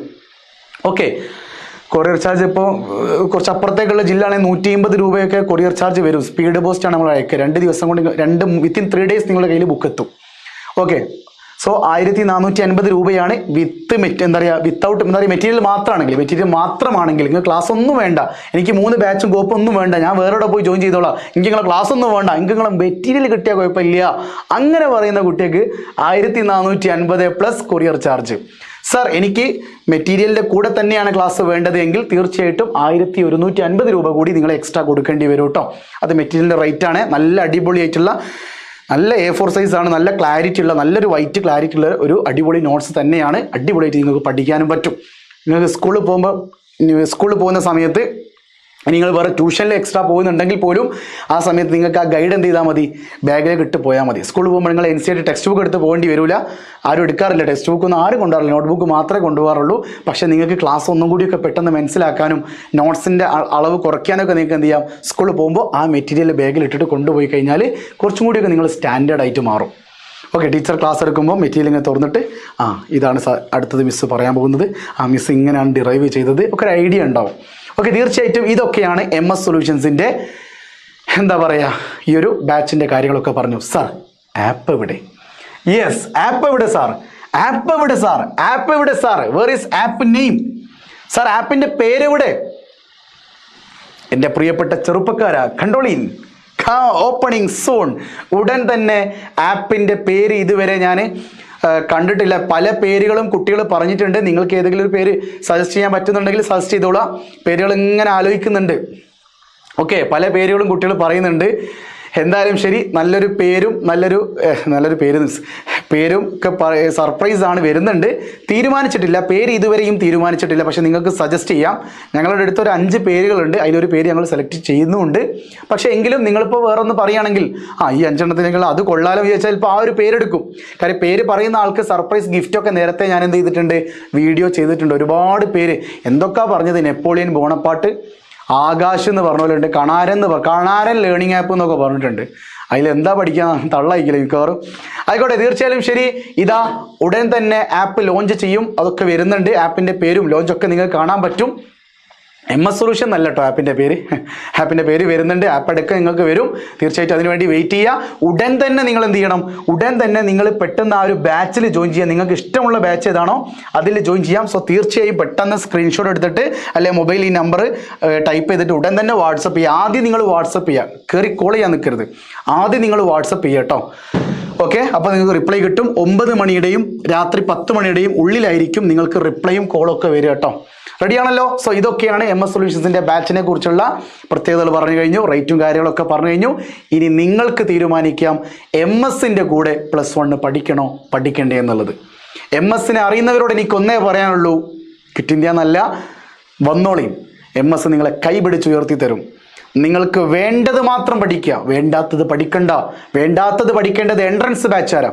ഓക്കെ, കൊറിയർ ചാർജ് ഇപ്പോൾ കുറച്ച് അപ്പുറത്തേക്കുള്ള ജില്ല ആണെങ്കിൽ 150 രൂപയൊക്കെ കൊറിയർ ചാർജ് വരും. സ്പീഡ് പോസ്റ്റാണ് നമ്മൾ അയക്കുക. 2 ദിവസം കൊണ്ട് വിത്തിൻ 3 ഡേയ്സ് നിങ്ങളുടെ കയ്യിൽ ബുക്ക് എത്തും. ഓക്കെ, സോ 1450 രൂപയാണ് വിത്തൗട്ട് മെറ്റീരിയൽ മാത്രമാണെങ്കിൽ നിങ്ങൾ ക്ലാസ് ഒന്നും വേണ്ട, എനിക്ക് 3 ബാച്ചും കോപ്പും ഒന്നും വേണ്ട, ഞാൻ വേറെ എവിടെ പോയി ജോയിൻ ചെയ്തോളാം, എനിക്ക് നിങ്ങളെ ക്ലാസ് ഒന്നും വേണ്ട, എനിക്ക് നിങ്ങളെ മെറ്റീരിയൽ കിട്ടിയാൽ കുഴപ്പമില്ല, അങ്ങനെ പറയുന്ന കുട്ടിക്ക് 1450 പ്ലസ് കൊറിയർ ചാർജ്. സർ, എനിക്ക് മെറ്റീരിയലിൻ്റെ കൂടെ തന്നെയാണ് ക്ലാസ് വേണ്ടത് എങ്കിൽ തീർച്ചയായിട്ടും 1150 രൂപ കൂടി നിങ്ങൾ എക്സ്ട്രാ കൊടുക്കേണ്ടി വരും കേട്ടോ. അത് മെറ്റീരിയലിൻ്റെ റേറ്റാണ്. നല്ല അടിപൊളിയായിട്ടുള്ള നല്ല A4 സൈസാണ്, നല്ല ക്ലാരിറ്റി ഉള്ള നല്ലൊരു വൈറ്റ് ക്ലാരിറ്റി ഉള്ള ഒരു അടിപൊളി നോട്ട്സ് തന്നെയാണ്. അടിപൊളിയായിട്ട് നിങ്ങൾക്ക് പഠിക്കാനും പറ്റും. നിങ്ങൾക്ക് സ്കൂളിൽ പോകുന്ന സമയത്ത് നിങ്ങൾ വേറെ ട്യൂഷനിൽ എക്സ്ട്രാ പോകുന്നുണ്ടെങ്കിൽ പോലും ആ സമയത്ത് നിങ്ങൾക്ക് ആ ഗൈഡ് എന്ത് ചെയ്താൽ മതി, ബാഗിലേക്ക് ഇട്ട് പോയാൽ മതി. സ്കൂളിൽ പോകുമ്പോൾ നിങ്ങൾ NCERT ടെക്സ്റ്റ് ബുക്ക് എടുത്ത് പോകേണ്ടി വരില്ല. ആരും എടുക്കാറില്ല, ടെക്സ്റ്റ് ബുക്കൊന്നും ആരും കൊണ്ടുപോകാറില്ല, നോട്ട്ബുക്ക് മാത്രമേ കൊണ്ടുപോകാറുള്ളൂ. പക്ഷേ നിങ്ങൾക്ക് ക്ലാസ് ഒന്നും കൂടിയൊക്കെ പെട്ടെന്ന് മനസ്സിലാക്കാനും നോട്ട്സിൻ്റെ അളവ് കുറയ്ക്കാനൊക്കെ നിങ്ങൾക്ക് എന്ത് ചെയ്യാം, സ്കൂളിൽ പോകുമ്പോൾ ആ മെറ്റീരിയൽ ബാഗിൽ ഇട്ടിട്ട് കൊണ്ടുപോയി കഴിഞ്ഞാൽ കുറച്ചും കൂടിയൊക്കെ നിങ്ങൾ സ്റ്റാൻഡേർഡ് ആയിട്ട് മാറും. ഓക്കെ, ടീച്ചർ ക്ലാസ് എടുക്കുമ്പോൾ മെറ്റീരിയൽ ഇങ്ങനെ തുറന്നിട്ട് ഇതാണ് അടുത്തത് മിസ്സ് പറയാൻ പോകുന്നത്, മിസ്സ് ഇങ്ങനെയാണ് ഡിറൈവ് ചെയ്തത്, ഒക്കെ ഒരു ഐഡിയ ഉണ്ടാവും. ഓക്കെ, തീർച്ചയായിട്ടും ഇതൊക്കെയാണ് MS സൊല്യൂഷൻസിൻ്റെ എന്താ പറയുക ഈ ഒരു ബാച്ചിൻ്റെ കാര്യങ്ങളൊക്കെ പറഞ്ഞു. സാർ, ആപ്പ് എവിടെ? യെസ്, ആപ്പ് എവിടെ സാർ? ആപ്പ് എവിടെ sir? Where is app name? Sir, ആപ്പിൻ്റെ പേരെവിടെ? എൻ്റെ പ്രിയപ്പെട്ട ചെറുപ്പക്കാരാ, കണ്ടോളീൻ, ഓപ്പണിംഗ് സോൺ. ഉടൻ തന്നെ ആപ്പിൻ്റെ പേര് ഇതുവരെ ഞാൻ കണ്ടിട്ടില്ല. പല പേരുകളും കുട്ടികൾ പറഞ്ഞിട്ടുണ്ട്. നിങ്ങൾക്ക് ഏതെങ്കിലും ഒരു പേര് സജസ്റ്റ് ചെയ്യാൻ പറ്റുന്നുണ്ടെങ്കിൽ സജസ്റ്റ് ചെയ്തോളാം. പേരുകൾ ഇങ്ങനെ ആലോചിക്കുന്നുണ്ട്. ഓക്കെ, പല പേരുകളും കുട്ടികൾ പറയുന്നുണ്ട്. എന്തായാലും ശരി, നല്ലൊരു പേരും ഒക്കെ സർപ്രൈസാണ് വരുന്നുണ്ട്. തീരുമാനിച്ചിട്ടില്ല, പേര് ഇതുവരെയും തീരുമാനിച്ചിട്ടില്ല. പക്ഷേ നിങ്ങൾക്ക് സജസ്റ്റ് ചെയ്യാം. ഞങ്ങളുടെ അടുത്ത് ഒരു 5 പേരുകളുണ്ട്, അതിലൊരു പേര് ഞങ്ങൾ സെലക്ട് ചെയ്യുന്നുമുണ്ട്. പക്ഷേ എങ്കിലും നിങ്ങളിപ്പോൾ വേറെ ഒന്ന് പറയുകയാണെങ്കിൽ ഈ 5 എണ്ണത്തിനെങ്കിൽ അത് കൊള്ളാലോ വിചാരിച്ചാൽ ഇപ്പോൾ ആ ഒരു പേരെടുക്കും. കാര്യം പേര് പറയുന്ന ആൾക്ക് സർപ്രൈസ് ഗിഫ്റ്റൊക്കെ നേരത്തെ ഞാൻ എന്ത് ചെയ്തിട്ടുണ്ട്, വീഡിയോ ചെയ്തിട്ടുണ്ട്. ഒരുപാട് പേര് എന്തൊക്കെയാണ് പറഞ്ഞത്, നെപ്പോളിയൻ ബോണപ്പാട്ട്, ആകാശ് എന്ന് പറഞ്ഞ പോലെ ഉണ്ട്, കണാരൻ ലേണിംഗ് ആപ്പ് എന്നൊക്കെ പറഞ്ഞിട്ടുണ്ട്. അതിലെന്താ പഠിക്കാൻ തള്ളായിക്കില്ല മിക്കവാറും. ആയിക്കോട്ടെ, തീർച്ചയായും ശരി. ഇതാ ഉടൻ തന്നെ ആപ്പ് ലോഞ്ച് ചെയ്യും, അതൊക്കെ വരുന്നുണ്ട്. ആപ്പിൻ്റെ പേരും ലോഞ്ചൊക്കെ നിങ്ങൾക്ക് കാണാൻ പറ്റും. MS സൊല്യൂഷൻ അല്ല കേട്ടോ ആപ്പിൻ്റെ പേര് വരുന്നുണ്ട്. ആപ്പ് എടുക്കാൻ നിങ്ങൾക്ക് വരും. തീർച്ചയായിട്ടും അതിനുവേണ്ടി വെയിറ്റ് ചെയ്യുക. ഉടൻ തന്നെ നിങ്ങൾ എന്ത് ചെയ്യണം, ഉടൻ തന്നെ നിങ്ങൾ പെട്ടെന്ന് ആ ഒരു ബാച്ചിൽ ജോയിൻ ചെയ്യുക. നിങ്ങൾക്ക് ഇഷ്ടമുള്ള ബാച്ച് ഏതാണോ അതിൽ ജോയിൻ ചെയ്യാം. സോ തീർച്ചയായും പെട്ടെന്ന് സ്ക്രീൻഷോട്ട് എടുത്തിട്ട് അല്ലെങ്കിൽ മൊബൈൽ ഈ നമ്പർ ടൈപ്പ് ചെയ്തിട്ട് ഉടൻ തന്നെ വാട്സപ്പ് ചെയ്യുക. ആദ്യം നിങ്ങൾ വാട്സപ്പ് ചെയ്യുക, കയറി കോൾ ചെയ്യാൻ നിൽക്കരുത്. ആദ്യം നിങ്ങൾ വാട്സപ്പ് ചെയ്യുക കേട്ടോ. ഓക്കെ, അപ്പോൾ നിങ്ങൾക്ക് റിപ്ലൈ കിട്ടും. 9 മണിയുടെയും രാത്രി 10 മണിയുടെയും ഉള്ളിലായിരിക്കും നിങ്ങൾക്ക് റിപ്ലൈയും കോളൊക്കെ വരിക കേട്ടോ. റെഡിയാണല്ലോ? സോ ഇതൊക്കെയാണ് MS സൊല്യൂഷൻസിൻ്റെ ബാച്ചിനെ കുറിച്ചുള്ള പ്രത്യേകതകൾ പറഞ്ഞു കഴിഞ്ഞു, റേറ്റും കാര്യങ്ങളൊക്കെ പറഞ്ഞു കഴിഞ്ഞു. ഇനി നിങ്ങൾക്ക് തീരുമാനിക്കാം MS-ൻ്റെ കൂടെ +1 പഠിക്കണോ പഠിക്കണ്ടേ എന്നുള്ളത്. MS-നെ അറിയുന്നവരോട് എനിക്കൊന്നേ പറയാനുള്ളൂ, ക്വിറ്റ് ഇന്ത്യ എന്നല്ല, വന്നോളിയും. MS നിങ്ങളെ കൈപിടിച്ചുയർത്തി തരും. നിങ്ങൾക്ക് വേണ്ടത് മാത്രം പഠിക്കുക, വേണ്ടാത്തത് പഠിക്കണ്ട. വേണ്ടാത്തത് പഠിക്കേണ്ടത് എൻട്രൻസ് ബാച്ചാരാ.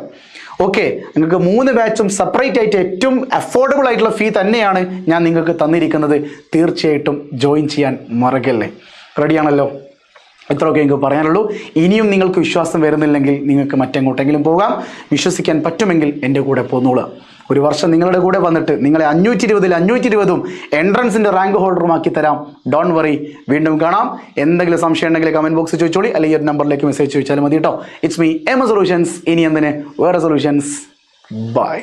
ഓക്കെ, നിങ്ങൾക്ക് 3 ബാച്ചും സെപ്പറേറ്റ് ആയിട്ട് ഏറ്റവും അഫോർഡബിൾ ആയിട്ടുള്ള ഫീ തന്നെയാണ് ഞാൻ നിങ്ങൾക്ക് തന്നിരിക്കുന്നത്. തീർച്ചയായിട്ടും ജോയിൻ ചെയ്യാൻ മറക്കല്ലേ. റെഡിയാണല്ലോ? ഇത്രയൊക്കെ എനിക്ക് പറയാനുള്ളൂ. ഇനിയും നിങ്ങൾക്ക് വിശ്വാസം വരുന്നില്ലെങ്കിൽ നിങ്ങൾക്ക് മറ്റെങ്ങോട്ടെങ്കിലും പോകാം. വിശ്വസിക്കാൻ പറ്റുമെങ്കിൽ എൻ്റെ കൂടെ പോന്നോളുക. ഒരു വർഷം നിങ്ങളുടെ കൂടെ വന്നിട്ട് നിങ്ങളെ 520 എൻട്രൻസിൻ്റെ റാങ്ക് ഹോൾഡറുമാക്കി തരാം. Don't worry. വീണ്ടും കാണാം. എന്തെങ്കിലും സംശയം ഉണ്ടെങ്കിൽ കമൻറ്റ് ബോക്സിൽ ചോദിച്ചോളി, അല്ലെങ്കിൽ ഒരു നമ്പറിലേക്ക് മെസ്സേജ് ചോദിച്ചാലും മതി കേട്ടോ. It's me MS solutions. ഇനി എന്തിന് വേറെ സൊല്യൂഷൻസ്. ബൈ.